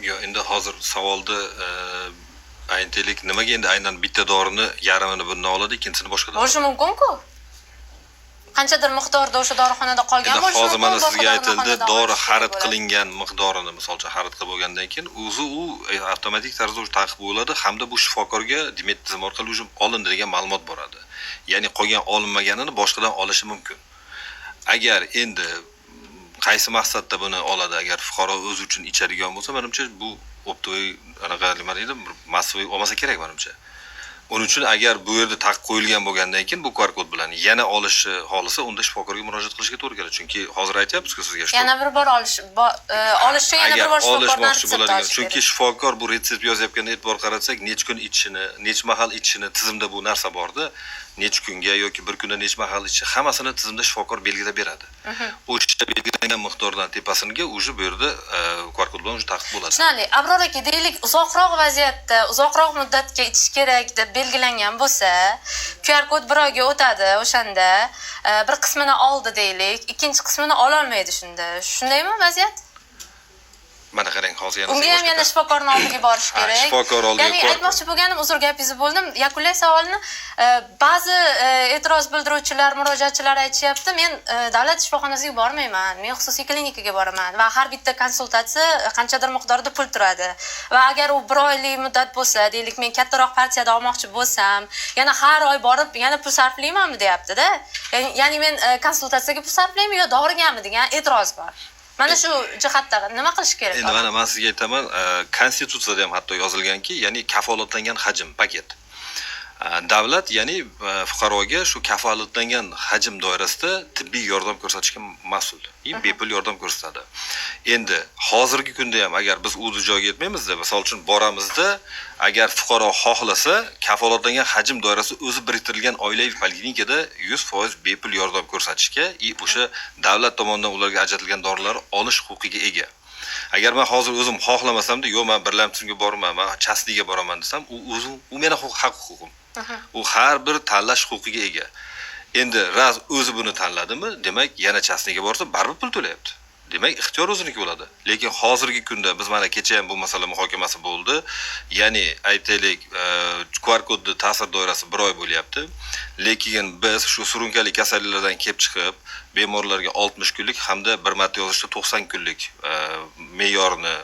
Yo'q, endi hozir savolda aytaylik, nimaga endi aynan bitta dorini yarmini bundan oladi, ikkinchisini boshqa dorixonada? Bo'lishi mumkin-ku. Qanchadir miqdorda o'sha dorixonada qolgan bo'lishi mumkin. Hozir mana sizga aytildi, dori xarid qilingan miqdorini misolcha xarid qilib bo'lgandan keyin o'zi u avtomatik tarzda ta'qib bo'ladi hamda bu shifokorga demak tizim orqali o'sha olindi degan ma'lumot boradi. Ya'ni qolgan olinmaganini boshqadan olishi mumkin. Agar endi qaysi maqsadda buni oladi, agar fuqaro o'zi uchun ichadigan bo'lsa, menimcha bu optoy anaqa nima deydi, massiviy olmasa kerak menimcha. Uning uchun agar bu yerda taqiq qo'yilgan bo'lgandan keyin bu QR kod bilan yana olishni xohlasa, unda shifokorga murojaat qilishga to'g'ri keladi. Chunki hozir aytyapsiz-ku sizga Yana bir bor olishga yana bir bor agar shifokordan olishmoqchi retsept bo'ladigan, olish chunki kerak. shifokor bu retsept yozayotganda e'tibor qaratsak, necha kun ichishini, necha mahal ichishini tizimda bu narsa borda, necha kunga yoki bir kunda necha mahal ichishi hammasini tizimda shifokor belgilab beradi. O'sha belgilangan miqdordan tepasiga уже bu yerda QR kod bilan taqiq bo'ladi. Tushunarli. Abror aka, deylik, uzoqroq vaziyatda, uzoqroq muddatga ichish kerak deb belgilangan bo'lsa, QR kod bir oyga o'tadi, o'shanda bir qismini oldi deylik, ikkinchi qismini ola olmaydi shunda. Shundaymi vaziyat? Mana qarang, hozir yana Unga ham yana shifokorning oldiga borish kerak. shifokor oldiga Ya'ni aytmoqchi bo'lganim, uzr gapingizni bo'ldim. Yakunlay savolni. Ba'zi e'tiroz bildiruvchilar, murojaatchilar aytishyapti, men davlat shifoxonasiga bormayman, men xususiy klinikaga boraman va har bitta konsultatsiya qanchadir miqdorda pul turadi. Va agar u bir oylik muddat bo'lsa, deylik, men kattaroq partiyada olmoqchi bo'lsam, yana har oy borib, yana pul sarflaymanmi deyapti-da. Ya'ni men konsultatsiyaga pul sarflayman yo dorigami degan e'tiroz bor. Mana shu jihatda nima qilish kerak? Endi mana men sizga aytaman, konstitutsiyada ham hatto yozilganki, ya'ni kafolatlangan hajm paket. Davlat ya'ni fuqaroga shu kafolatlangan hajm doirasida tibbiy yordam ko'rsatishga mas'ul. Bepul yordam ko'rsatadi. Endi hozirgi kunda ham agar biz u joyga yetmaymizda, misol uchun boramizda, agar fuqaro xohlasa, kafolatlangan hajm doirasida o'zi biriktirilgan oilaviy poliklinikada 100% bepul yordam ko'rsatishga, o'sha davlat tomonidan ularga ajratilgan dorilar olish huquqiga ega. Agar men hozir o'zim xohlamasamda, yo'q, men birlamchimga boraman, men chastliga boraman desam, u meni haq-huquqim. U har bir tanlash huquqiga ega. Endi raz o'zi buni tanladimi, demak yana chastliga borsa baribir pul to'layapti. Demak, ixtiyor o'ziniki bo'ladi. Lekin hozirgi kunda biz mana kecha ham bu masala muhokamasi bo'ldi. Ya'ni aytaylik, QR kodning ta'sir doirasi 1 oy bo'lyapti. Lekin biz shu surunkali kasalliklardan kelib chiqib, bemorlarga 60 kunlik hamda bir marta yozishda 90 kunlik me'yorni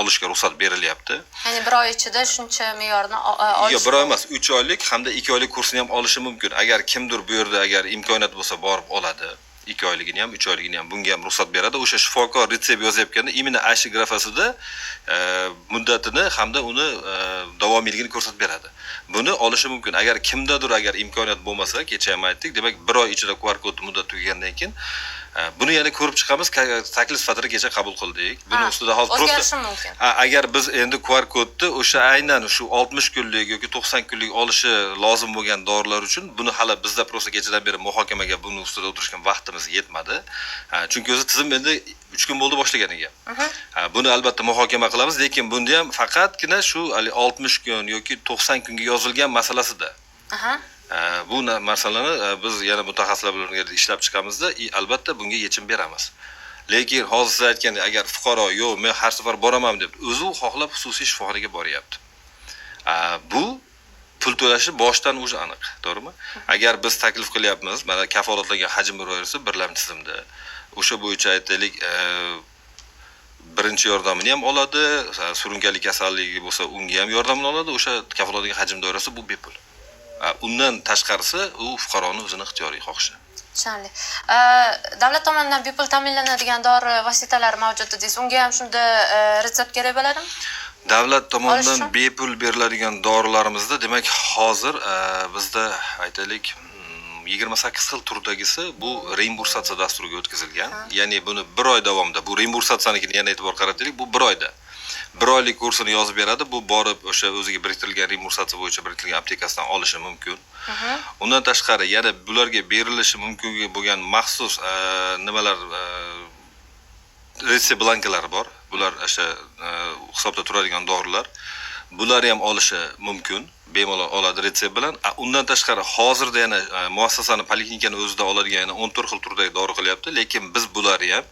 olishga ruxsat berilyapti. Ya'ni bir oy ichida shuncha me'yorni olish. Yo'q, bir oy emas, 3 oylik hamda 2 oylik kursini ham olishi mumkin. Agar kimdir bu yerda agar imkoniyat bo'lsa borib oladi. 2 oyligini ham, 3 oyligini ham bunga ham ruxsat beradi. O'sha shifokor retsept yozayotganda imini ashi grafasida muddatini hamda uni davomiyligini ko'rsatib beradi. Buni olishi mumkin. Agar kimdadir agar imkoniyat bo'lmasa, kecha ham aytdik, demak 1 oy ichida QR kod muddat tugagandan keyin buni yana ko'rib chiqamiz, taklif sifatida kecha qabul qildik. Buni ustida hozir o'zgarishi mumkin. Agar biz endi QR kodni o'sha aynan shu 60 kunlik yoki 90 kunlik olishi lozim bo'lgan dorilar uchun buni hali bizda prosta kechadan beri muhokamaga buni ustida o'tirishgan vaqtimiz yetmadi. Chunki o'zi tizim endi 3 kun bo'ldi boshlaganiga. Buni albatta muhokama qilamiz, lekin bunda ham faqatgina shu 60 kun yoki 90 kunga yozilgan masalasida. Bu masalani biz yana mutaxassislar bilan birga ishlab chiqamizda, albatta bunga yechim beramiz. Lekin hozir siz aytgan agar fuqaro yo'q, men har safar boraman deb o'zi xohlab xususiy shifoxonaga boryapti. Bu pul to'lashi boshdan o'zi aniq, to'g'rimi? Agar biz taklif qilyapmiz, mana kafolatlangan hajm doirasi birlamchi tizimda. O'sha bo'yicha aytaylik, birinchi yordamini ham oladi, surunkali kasalligi bo'lsa, unga ham yordamini oladi. O'sha kafolatlangan hajm doirasi bu bepul. Undan tashqarisi u fuqaroning o'zining ixtiyoriy xohishi. Tushunarli. Davlat tomonidan bepul ta'minlanadigan dori vositalari mavjud dedingiz. Unga ham shunda retsept kerak bo'ladimi? Davlat tomonidan bepul beriladigan dorilarimizda, demak, hozir bizda aytaylik 28 xil turdagisi bu reimbursatsiya dasturiga o'tkazilgan. Ya'ni buni 1 oy davomida, bu reimbursatsiyanikini yana e'tibor qarataylik, bu 1 oyda 1 oylik kursini yozib beradi. Bu borib o'sha o'ziga biriktirilgan reimbursatsiya bo'yicha biriktirilgan aptekasidan olishi mumkin. Undan tashqari yana bularga berilishi mumkin bo'lgan maxsus nimalar retsept blankalari bor. Bular o'sha hisobda turadigan dorilar. Bular ham olishi mumkin. Bemalol oladi retsept bilan. Undan tashqari hozirda yana muassasani poliklinikani o'zida oladigan yana 14 xil turdagi dori qilyapti, lekin biz bularni ham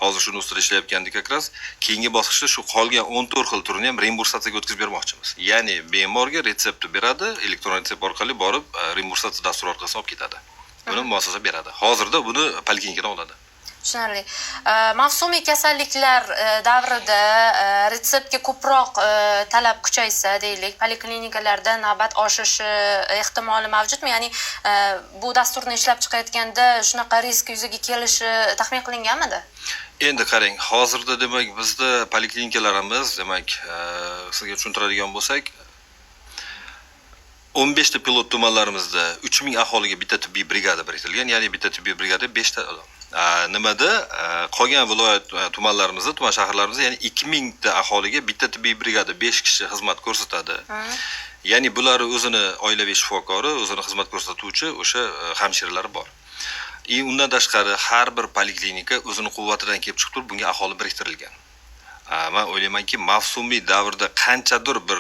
hozir shuni ustida ishlayotgandik akras. Keyingi bosqichda shu qolgan 14 xil turini ham reimbursatsiyaga o'tkazib bermoqchimiz. Ya'ni bemorga retseptni beradi, elektron retsept orqali borib reimbursatsiya dasturi orqali olib ketadi. Buni muassasa beradi. Hozirda buni poliklinikadan oladi. Tushunarli. Mavsumiy kasalliklar davrida retseptga ko'proq talab kuchaysa, deylik, poliklinikalarda navbat oshishi ehtimoli mavjudmi? Ya'ni bu dasturni ishlab chiqayotganda shunaqa risk yuzaga kelishi taxmin qilinganmidi? Endi qarang, hozirda demak bizda poliklinikalarimiz, demak, sizga tushuntiradigan bo'lsak, 15 ta pilot tumanlarimizda 3000 aholiga bitta tibbiy brigada biriktirilgan, ya'ni bitta tibbiy brigada 5 ta odam. Nimada qolgan viloyat tumanlarimizda, tuman shaharlarimizda ya'ni 2000 ta aholiga bitta tibbiy brigada 5 kishi xizmat ko'rsatadi. Ya'ni bular o'zini oilaviy shifokori, o'zini xizmat ko'rsatuvchi o'sha hamshiralar bor. Undan tashqari har bir poliklinika o'zini quvvatidan kelib chiqib turib bunga aholi biriktirilgan. Men o'ylaymanki, mavsumiy davrda qanchadir bir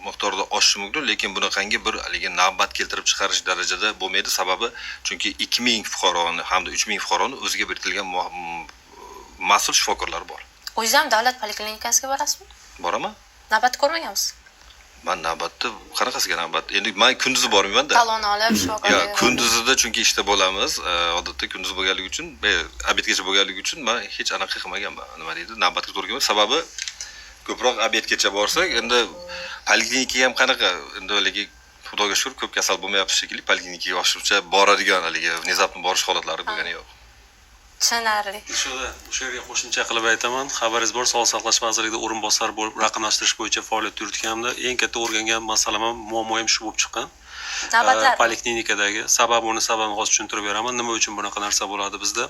miqdorda oshishi mumkin, lekin bunaqangi bir haligi navbat keltirib chiqarish darajada bo'lmaydi. Sababi chunki 2000 fuqaroni hamda 3000 fuqaroni o'ziga biriktirilgan mas'ul shifokorlar bor. O'zingiz ham davlat poliklinikasiga borasizmi? Boraman? Navbat ko'rmagansiz? Men navbatda qanaqasiga navbat? Endi men kunduzi bormayman-da. Talon olib shifokorga. Yo'q, kunduzida chunki ishda bo'lamiz. Odatda kunduz bo'lganligi uchun, obedgacha bo'lganligi uchun men hech anaqa qilmaganman. Nima deydi? Navbatga to'g'ri kelmaydi. Sababi ko'proq obedgacha borsak, endi poliklinikaga ham qanaqa, endi haligi Xudoga shukr, ko'p kasal bo'lmayapti shekilli, poliklinikaga oshircha boradigan haligi внезапно borish holatlari bo'lgani yo'q. Tushunarli. O'sha yerga qo'shimcha qilib aytaman. Xabaringiz bor, Sog'liqni saqlash vazirligida o'rinbosar bo'lib raqamlashtirish bo'yicha faoliyat yuritganimda eng katta o'rgangan masalam ham muammo ham shu bo'lib chiqqan. Navbatlar. Poliklinikadagi sababini hozir tushuntirib beraman. Nima uchun bunaqa narsa bo'ladi bizda?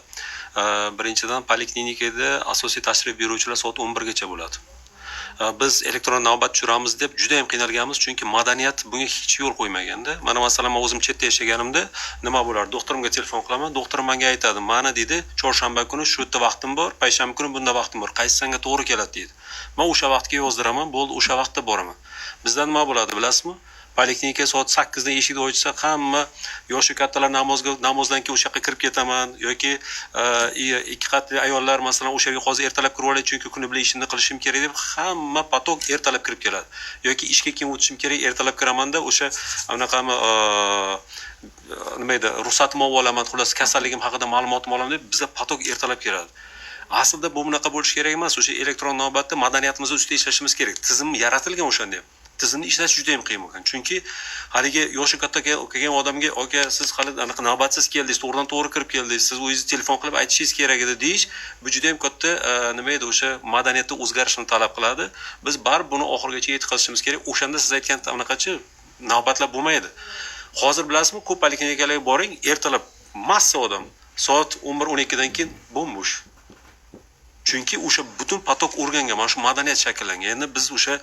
Birinchidan poliklinikada asosiy tashrif buyuruvchilar soat 11 gacha bo'ladi. Biz elektron navbat tushiramiz deb juda ham qiynalganmiz, chunki madaniyat bunga hech yo'l qo'ymaganda. Mana masalan, men o'zim chetda yashaganimda nima bo'lar? Doktorimga telefon qilaman, doktorim menga aytadi: "Mana deydi, chorshanba kuni shu yerda vaqtim bor, payshanba kuni bunda vaqtim bor. Qaysi senga to'g'ri keladi?" deydi. Men o'sha vaqtga yozdiraman, bo'ldi, o'sha vaqtda boraman. Bizda nima bo'ladi, bilasizmi? Poliklinika soat 8 da eshikni ochsa, hamma yoshi kattalar namozdan keyin o'sha yoqqa kirib ketaman yoki ikki qatli ayollar masalan o'sha yerga hozir ertalab kirib olay, chunki kuni bilan ishimni qilishim kerak deb hamma patok ertalab kirib keladi. Yoki ishga keyin o'tishim kerak, ertalab kiramanda o'sha unaqami nima edi, ruxsatimni olaman, xullas kasalligim haqida ma'lumotim olaman deb bizga patok ertalab keladi. Aslida bu bunaqa bo'lishi kerak emas. O'sha elektron navbatda madaniyatimiz ustida ishlashimiz kerak. Tizim yaratilgan o'shanda ham. Tizimni ishlash juda ham qiyin bo'lgan. Chunki haligi yoshi katta kelgan odamga, "Aka, siz hali anaqa navbatsiz keldingiz, to'g'ridan to'g'ri kirib keldingiz, siz o'zingiz telefon qilib aytishingiz kerak edi" deyish, bu juda ham katta nima edi, o'sha madaniyatda o'zgarishni talab qiladi. Biz baribir buni oxirigacha yetkazishimiz kerak. O'shanda siz aytgan anaqachi navbatlar bo'lmaydi. Hozir bilasizmi, ko'p poliklinikalarga boring, ertalab massa odam, soat 11-12 dan keyin bo'm-bo'sh. Chunki o'sha butun patok o'rgangan, mana shu madaniyat shakllangan. Endi biz o'sha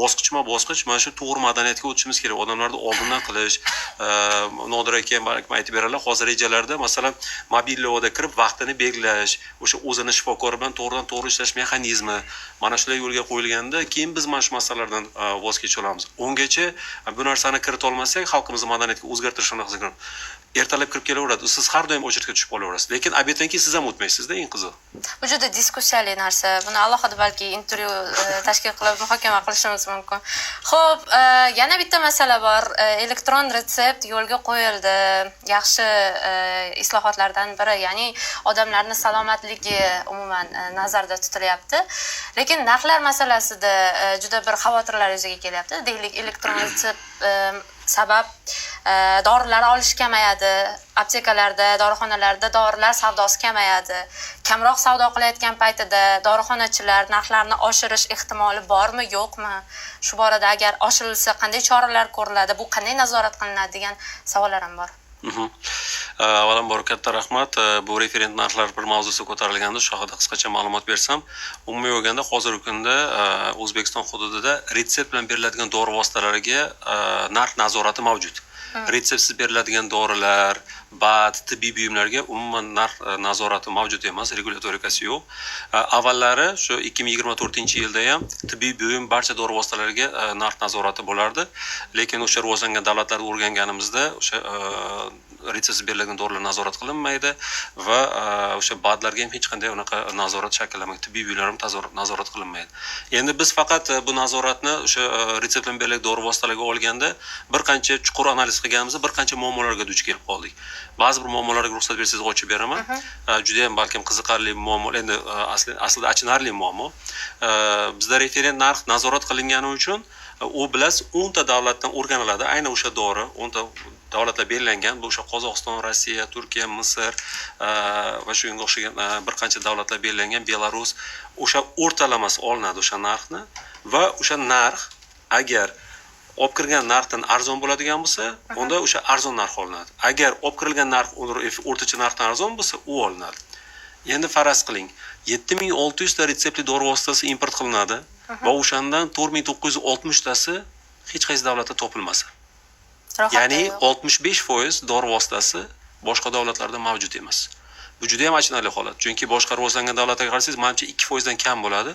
bosqichma-bosqich mana shu to'g'ri madaniyatga o'tishimiz kerak. Odamlarni oldindan qilish, Nodir aka balkim aytib beradilar, hozir rejalarda masalan mobilniyoda kirib vaqtini belgilash, o'sha o'zini shifokori bilan to'g'ridan to'g'ri ishlash mexanizmi, mana shular yo'lga qo'yilganda, keyin biz mana shu masalalardan voz kecha olamiz. Ungacha bu narsani kirita olmasak, xalqimizni madaniyatga o'zgartirishni qilamiz. Ertalab kirib kelaveradi. Siz har doim o'chirga tushib qolaverasiz. Lekin obeddan keyin siz ham o'tmaysizda, eng qizi. Bu juda diskussiyali narsa. Buni alohida balki intervyu tashkil qilib muhokama qilishimiz mumkin. Xo'p, yana bitta masala bor. Elektron retsept yo'lga qo'yildi. Yaxshi islohotlardan biri, ya'ni odamlarning salomatligi umuman nazarda tutilyapti. Lekin narxlar masalasida juda bir xavotirlar yuzaga kelyapti. Deylik, elektron retsept sabab dorilar olish kamayadi, aptekalarda, dorixonalarda dorilar savdosi kamayadi. Kamroq savdo qilayotgan paytida dorixonachilar narxlarni oshirish ehtimoli bormi, yo'qmi? Shu borada agar oshirilsa qanday choralar ko'riladi, bu qanday nazorat qilinadi degan savollar ham bor. Avvalambor katta rahmat. Bu referent narxlar bir mavzusi ko'tarilganda shu haqida qisqacha ma'lumot bersam, umumiy olganda hozirgi kunda O'zbekiston hududida retsept bilan beriladigan dori vositalariga narx nazorati mavjud. Retseptsiz beriladigan dorilar, bad, tibbiy buyumlarga umuman narx nazorati mavjud emas, regulatorikasi yo'q. Avvallari shu 2024-yilda ham tibbiy buyum barcha dori vositalariga narx nazorati bo'lardi. Lekin o'sha rivojlangan davlatlarda o'rganganimizda o'sha retseptsiz beriladigan dorilar nazorat qilinmaydi va o'sha badlarga ham hech qanday unaqa nazorat shakllanmaydi. Tibbiy buyumlar ham nazorat qilinmaydi. Endi biz faqat bu nazoratni o'sha retsept bilan berilgan dori vositalariga olganda bir qancha chuqur analiz qilganimizda bir qancha muammolarga duch kelib qoldik. Ba'zi bir muammolarga ruxsat bersangiz ochib beraman. Juda ham balkim qiziqarli muammo, endi aslida achinarli muammo. Bizda referent narx nazorat qilingani uchun u bilas 10 ta davlatdan o'rganiladi. Aynan o'sha dori 10 ta davlatlar belgilangan. Bu o'sha Qozog'iston, Rossiya, Turkiya, Misr va shunga o'xshagan bir qancha davlatlar belgilangan, Belarus. O'sha o'rtalamasi olinadi o'sha narxni va o'sha narx agar olib kirgan narxdan arzon bo'ladigan bo'lsa, unda o'sha arzon narx olinadi. Agar olib kirilgan narx o'rtacha narxdan arzon bo'lsa, u olinadi. Endi faraz qiling, 7600 ta retseptli dori vositasi import qilinadi va o'shandan 4960 tasi hech qaysi davlatda topilmasa. Ya'ni 65% dori vositasi boshqa davlatlarda mavjud emas. Bu juda ham achinarli holat. Chunki boshqa rivojlangan davlatlarga qarasangiz, menimcha 2% dan kam bo'ladi.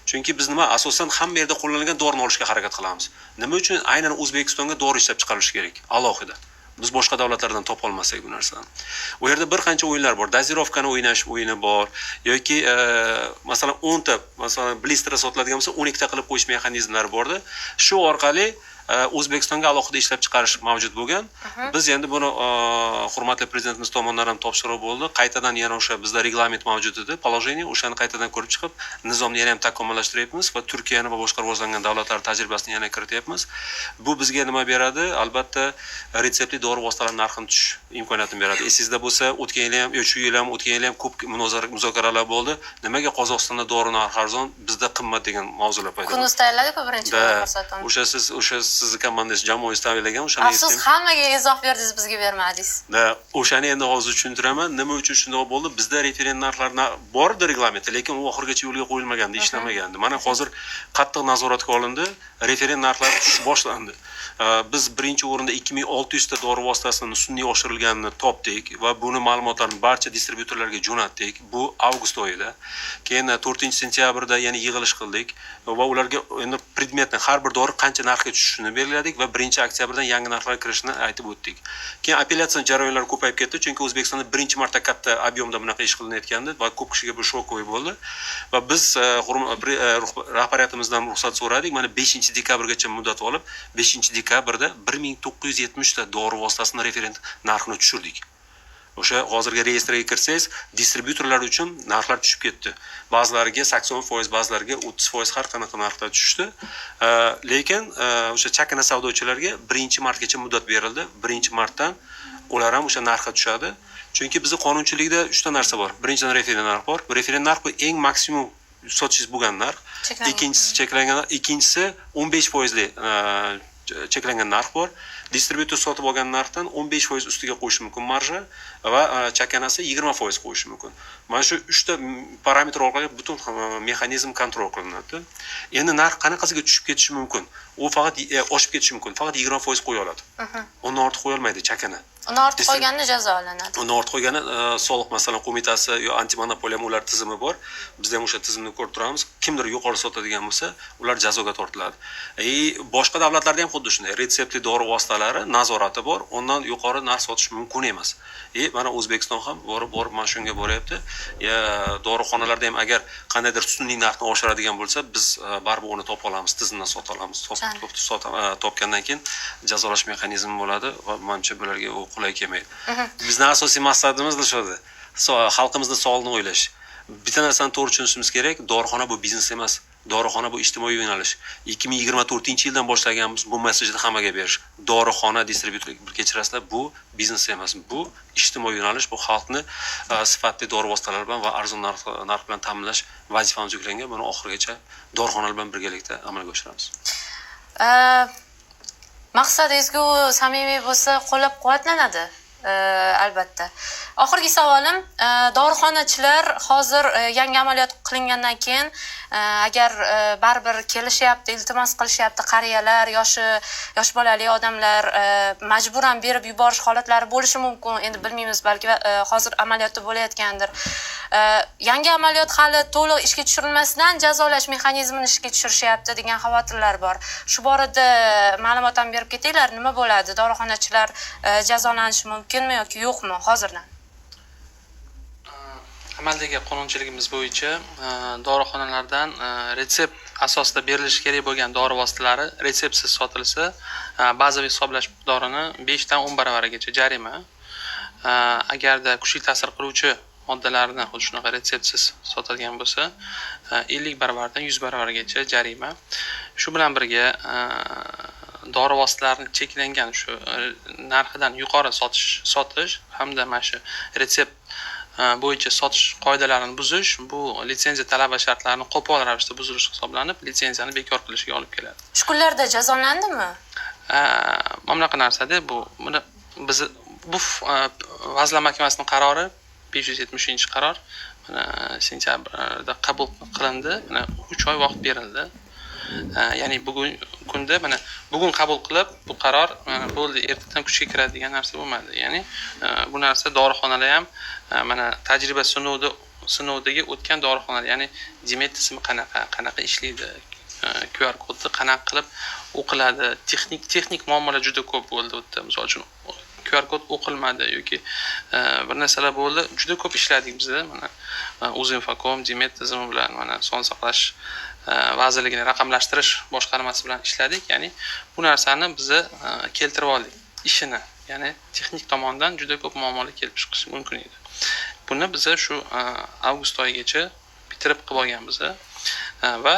Chunki biz nima, asosan hamma yerda qo'llanilgan dorini olishga harakat qilamiz. Nima uchun aynan O'zbekistonga dori ishlab chiqarilishi kerak? Alohida. Biz boshqa davlatlardan topa olmasak bu narsani. U yerda bir qancha o'yinlar bor. Dozirovkani o'ynash o'yini bor yoki masalan 10 ta, masalan blister sotiladigan bo'lsa 12 ta qilib qo'yish mexanizmlari borda. Shu orqali O'zbekistonga alohida ishlab chiqarish mavjud bo'lgan. Biz endi buni hurmatli prezidentimiz tomonidan ham topshiriq bo'ldi. Qaytadan yana o'sha bizda reglament mavjud edi, положение, o'shani qaytadan ko'rib chiqib, nizomni yana ham takomillashtiryapmiz va Turkiyani va boshqa rivojlangan davlatlar tajribasini yana kirityapmiz. Bu bizga nima beradi? Albatta, retseptli dori vositalarining narxini tushish imkoniyatini beradi. Esingizda bo'lsa, o'tgan yil ham, shu yil ham, o'tgan yil ham ko'p muzokaralar bo'ldi. Nimaga Qozog'istonda dori narxi arzon, bizda qimmat degan mavzular paydo bo'ldi. Kunuz tayyorladik-ku birinchi ko'rsatuvni. O'sha sizni komandangiz jamoangiz tayyorlagan, o'shani Afsus, hammaga izoh berdingiz, bizga bermadingiz. O'shani endi hozir tushuntiraman. Nima uchun shunday bo'ldi? Bizda referent narxlar bor edi reglamenti, lekin u oxirigacha yo'lga qo'yilmagandi, ishlamagandi. Mana hozir qattiq nazoratga olindi, referent narxlar tushish boshlandi. Biz birinchi o'rinda 2600 ta dori vositasini sun'iy oshirilganini topdik va buni ma'lumotlarni barcha distribyutorlarga jo'natdik. Bu avgust oyida. Keyin 4-sentyabrda yana yig'ilish qildik va ularga endi predmetni har bir dori qancha narxga tushishini belgiladik va 1-oktyabrdan yangi narxlar kirishini aytib o'tdik. Keyin apellyatsiya jarayonlari ko'payib ketdi, chunki O'zbekistonda birinchi marta katta ob'yomda bunaqa ish qilinayotgandi va ko'p kishiga bu shokovoy bo'ldi. Va biz rahbariyatimizdan ruxsat so'radik. Mana 5-dekabrgacha muddat olib, 5-dekabrda 1970 ta dori vositasini referent narxini tushirdik. O'sha hozirgi reyestrga kirsangiz, distribyutorlar uchun narxlar tushib ketdi. Ba'zilariga 80%, ba'zilariga 30% har qanaqa narxda tushdi. Lekin o'sha chakana savdochilarga 1-martgacha muddat berildi. 1-martdan ular ham o'sha narxga tushadi. Chunki bizning qonunchilikda 3 ta narsa bor. Birinchidan referent narx bor. Referent narx bu eng maksimum sotishingiz bo'lgan narx. Ikkinchisi cheklangan, ikkinchisi 15% cheklangan narx bor. Distribyutor sotib olgan narxdan 15% ustiga qo'yish mumkin marja va chakanasi 20% qo'yish mumkin. Mana shu 3 ta parametr orqali butun mexanizm kontrol qilinadi. Endi narx qanaqasiga tushib ketishi mumkin? U faqat oshib ketishi mumkin. Faqat 20% qo'ya oladi. Undan ortiq qo'ya olmaydi chakana. Uni ortiq qo'yganda jazolanadi. Uni ortiq qo'yganda soliq masalan qo'mitasi yo antimonopoliya ular tizimi bor. Biz ham o'sha tizimni ko'rib turamiz. Kimdir yuqori sotadigan bo'lsa, ular jazoga tortiladi. Boshqa davlatlarda ham xuddi shunday. Retseptli dori vositalari nazorati bor. Undan yuqori narx sotish mumkin emas. Mana O'zbekiston ham borib mana shunga boryapti. Dorixonalarda ham agar qandaydir sun'iy narxni oshiradigan bo'lsa, biz baribir uni topa olamiz, tizimdan sota olamiz. Topgandan keyin jazolash mexanizmi bo'ladi va menimcha bularga u qulay kelmaydi. Bizning asosiy maqsadimiz shuda. Xalqimizni sog'lig'ini o'ylash. Bitta narsani to'g'ri tushunishimiz kerak, dorixona bu biznes emas. Dorixona bu ijtimoiy yo'nalish. 2024-yildan boshlaganmiz bu mesajni hammaga berish. Dorixona distribyutorlik bir kechirasizlar, bu biznes emas, bu ijtimoiy yo'nalish, bu xalqni sifatli dori vositalari bilan va arzon narx bilan ta'minlash vazifamiz yuklangan. Buni oxirigacha dorixonalar bilan birgalikda amalga oshiramiz. Maqsadingizga samimiy bo'lsa, qo'llab-quvvatlanadi. Albatta. Oxirgi savolim, dorixonachilar hozir yangi amaliyot qilingandan keyin agar baribir kelishyapti, iltimos qilishyapti qariyalar, yosh bolali odamlar majburan berib yuborish holatlari bo'lishi mumkin. Endi bilmaymiz, balki hozir amaliyotda bo'layotgandir. Yangi amaliyot hali to'liq ishga tushirilmasidan jazolash mexanizmini ishga tushirishyapti degan xavotirlar bor. Shu borada ma'lumot ham berib ketinglar, nima bo'ladi? Dorixonachilar jazolanishi mumkinmi yoki yo'qmi hozirdan? Amaldagi qonunchiligimiz bo'yicha dorixonalardan retsept asosida berilishi kerak bo'lgan dori vositalari retseptsiz sotilsa, bazaviy hisoblash miqdorini 5 dan 10 baravarigacha jarima. Agarda kuchli ta'sir qiluvchi moddalarni xuddi shunaqa retseptsiz sotadigan bo'lsa, 50 baravardan 100 baravargacha jarima. Shu bilan birga dori vositalarini cheklangan shu narxidan yuqori sotish hamda mana shu retsept bo'yicha sotish qoidalarini buzish bu litsenziya talab va shartlarini qo'pol ravishda buzilish hisoblanib, litsenziyani bekor qilishga olib keladi. Shu kunlarda jazolandimi? mana bunaqa narsada buni biz bu Vazirlar Mahkamasining qarori 570-qaror mana sentyabrda qabul qilindi. Mana 3 oy vaqt berildi. Ya'ni bugun kunda mana bugun qabul qilib bu qaror bo'ldi, ertadan kuchga kiradi degan narsa bo'lmadi. Ya'ni bu narsa dorixonalar ham mana tajriba sinovdagi o'tgan dorixonalar, ya'ni Demet tizimi qanaqa ishlaydi, QR kodni qanaqa qilib o'qiladi, texnik muammolar juda ko'p bo'ldi u yerda. Misol uchun QR kod o'qilmadi yoki bir narsalar bo'ldi. Juda ko'p ishladik biz mana Uzinfocom, Demet tizimi bilan mana Sog'liqni saqlash vazirligining raqamlashtirish boshqarmasi bilan ishladik. Ya'ni bu narsani biz keltirib oldik ishini. Ya'ni texnik tomondan juda ko'p muammolar kelib chiqishi mumkin edi. Buni biz shu avgust oyigacha bitirib qilib olganmiz va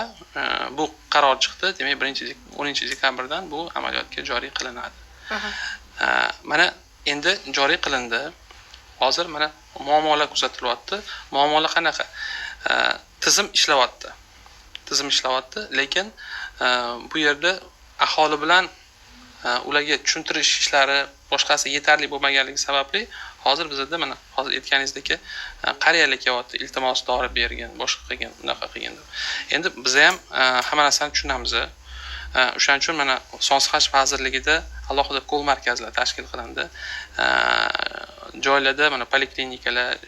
bu qaror chiqdi. Demak, 10-dekabrdan bu amaliyotga joriy qilinadi. Mana endi joriy qilindi. Hozir mana muammolar kuzatilyapti. Muammolar qanaqa? Tizim ishlayapti, lekin bu yerda aholi bilan ularga tushuntirish ishlari boshqasi yetarli bo'lmaganligi sababli hozir bizda mana hozir aytganingizdek qariyalar kelyapti, iltimos dori bergin, boshqa qilgin, unaqa qilgin deb. Endi biz ham hamma narsani tushunamiz. O'shaning uchun mana Sog'liqni saqlash vazirligida alohida ko'l markazlar tashkil qilindi. Joylarda mana poliklinikalar,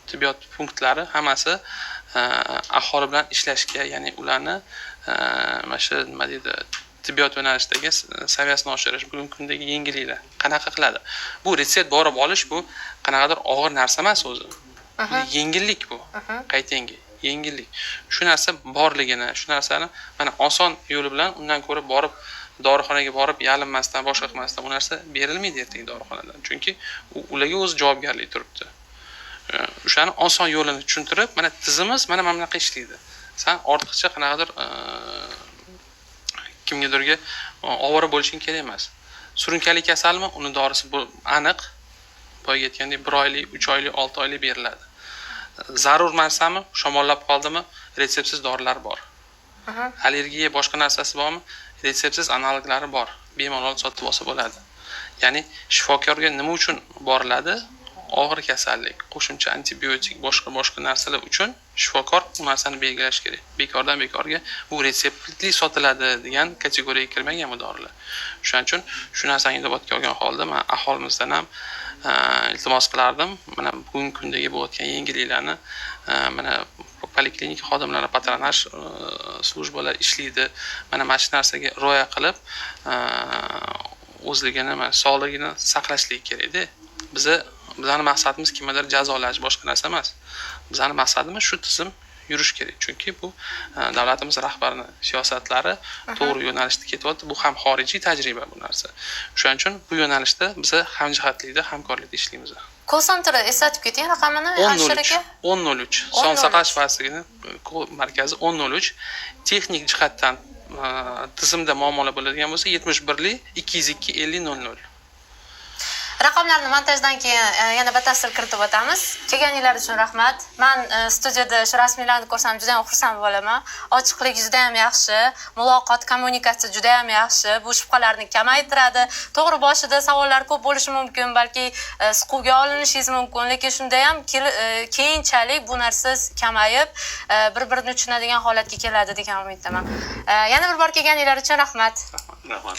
tibbiyot punktlari hammasi aholi bilan ishlashga, ya'ni ularni mana shu nima deydi, tibbiyot yo'nalishidagi saviyasini oshirish, bugungi kundagi yengilliklar qanaqa qiladi. Bu retsept borib olish bu qanaqadir og'ir narsa emas o'zi. Yengillik bu. Qaytengi yengillik. Shu narsa borligini, shu narsani mana oson yo'li bilan undan ko'ra borib dorixonaga borib yalinmasdan, boshqa qilmasdan bu narsa berilmaydi ertaga dorixonadan. Chunki ularga o'z javobgarlik turibdi. O'shani oson yo'lini tushuntirib, mana tizimiz mana bunaqa ishlaydi. Sen ortiqcha qanaqadir kimgadirga ovora bo'lishing kerak emas. Surunkali kasalmi? Uni dorisi aniq. Boyga aytgandek 1 oylik, 3 oylik, 6 oylik beriladi. Zarur narsami? Shamollab qoldimi? Retseptsiz dorilar bor. Allergiya boshqa narsasi bormi? Retseptsiz analoglari bor. Bemalol sotib olsa bo'ladi. Ya'ni shifokorga nima uchun boriladi? Og'ir kasallik, qo'shimcha antibiotik, boshqa narsalar uchun shifokor bu narsani belgilash kerak. Bekordan bekorga bu retseptli sotiladi degan kategoriyaga kirmagan bu dorilar. Shuning uchun shu narsani inobatga olgan holda men aholimizdan ham iltimos qilardim. Mana bugungi kundagi bo'layotgan yengilliklarni mana poliklinika xodimlari, patronaj slujbalar ishlaydi. Mana shu narsaga rioya qilib o'zligini, sog'ligini saqlashligi kerak-da. Bizning maqsadimiz kimgadir jazolash, boshqa narsa emas. Bizning maqsadimiz shu tizim yurish kerak. Chunki bu davlatimiz rahbarining siyosatlari to'g'ri yo'nalishda ketyapti. Bu ham xorijiy tajriba bu narsa. Shuning uchun bu yo'nalishda biz hamjihatlikda, hamkorlikda ishlaymiz. Call center eslatib keting raqamini ashiraga. 1003. Sog'liqni saqlash vazirligining call markazi 1003. Texnik jihatdan tizimda muammolar bo'ladigan bo'lsa 71lik 202 50 00. Raqamlarni montajdan keyin yana batafsil kiritib o'tamiz. Kelganinglar uchun rahmat. Men studiyada shu rasmiylarni ko'rsam juda ham xursand bo'laman. Ochiqlik juda ham yaxshi, muloqot, kommunikatsiya juda ham yaxshi. Bu shubhalarni kamaytiradi. To'g'ri, boshida savollar ko'p bo'lishi mumkin, balki siquvga olinishingiz mumkin, lekin shunda ham keyinchalik bu narsa kamayib, bir-birini tushunadigan holatga keladi degan umiddaman. Yana bir bor kelganinglar uchun rahmat. Rahmat.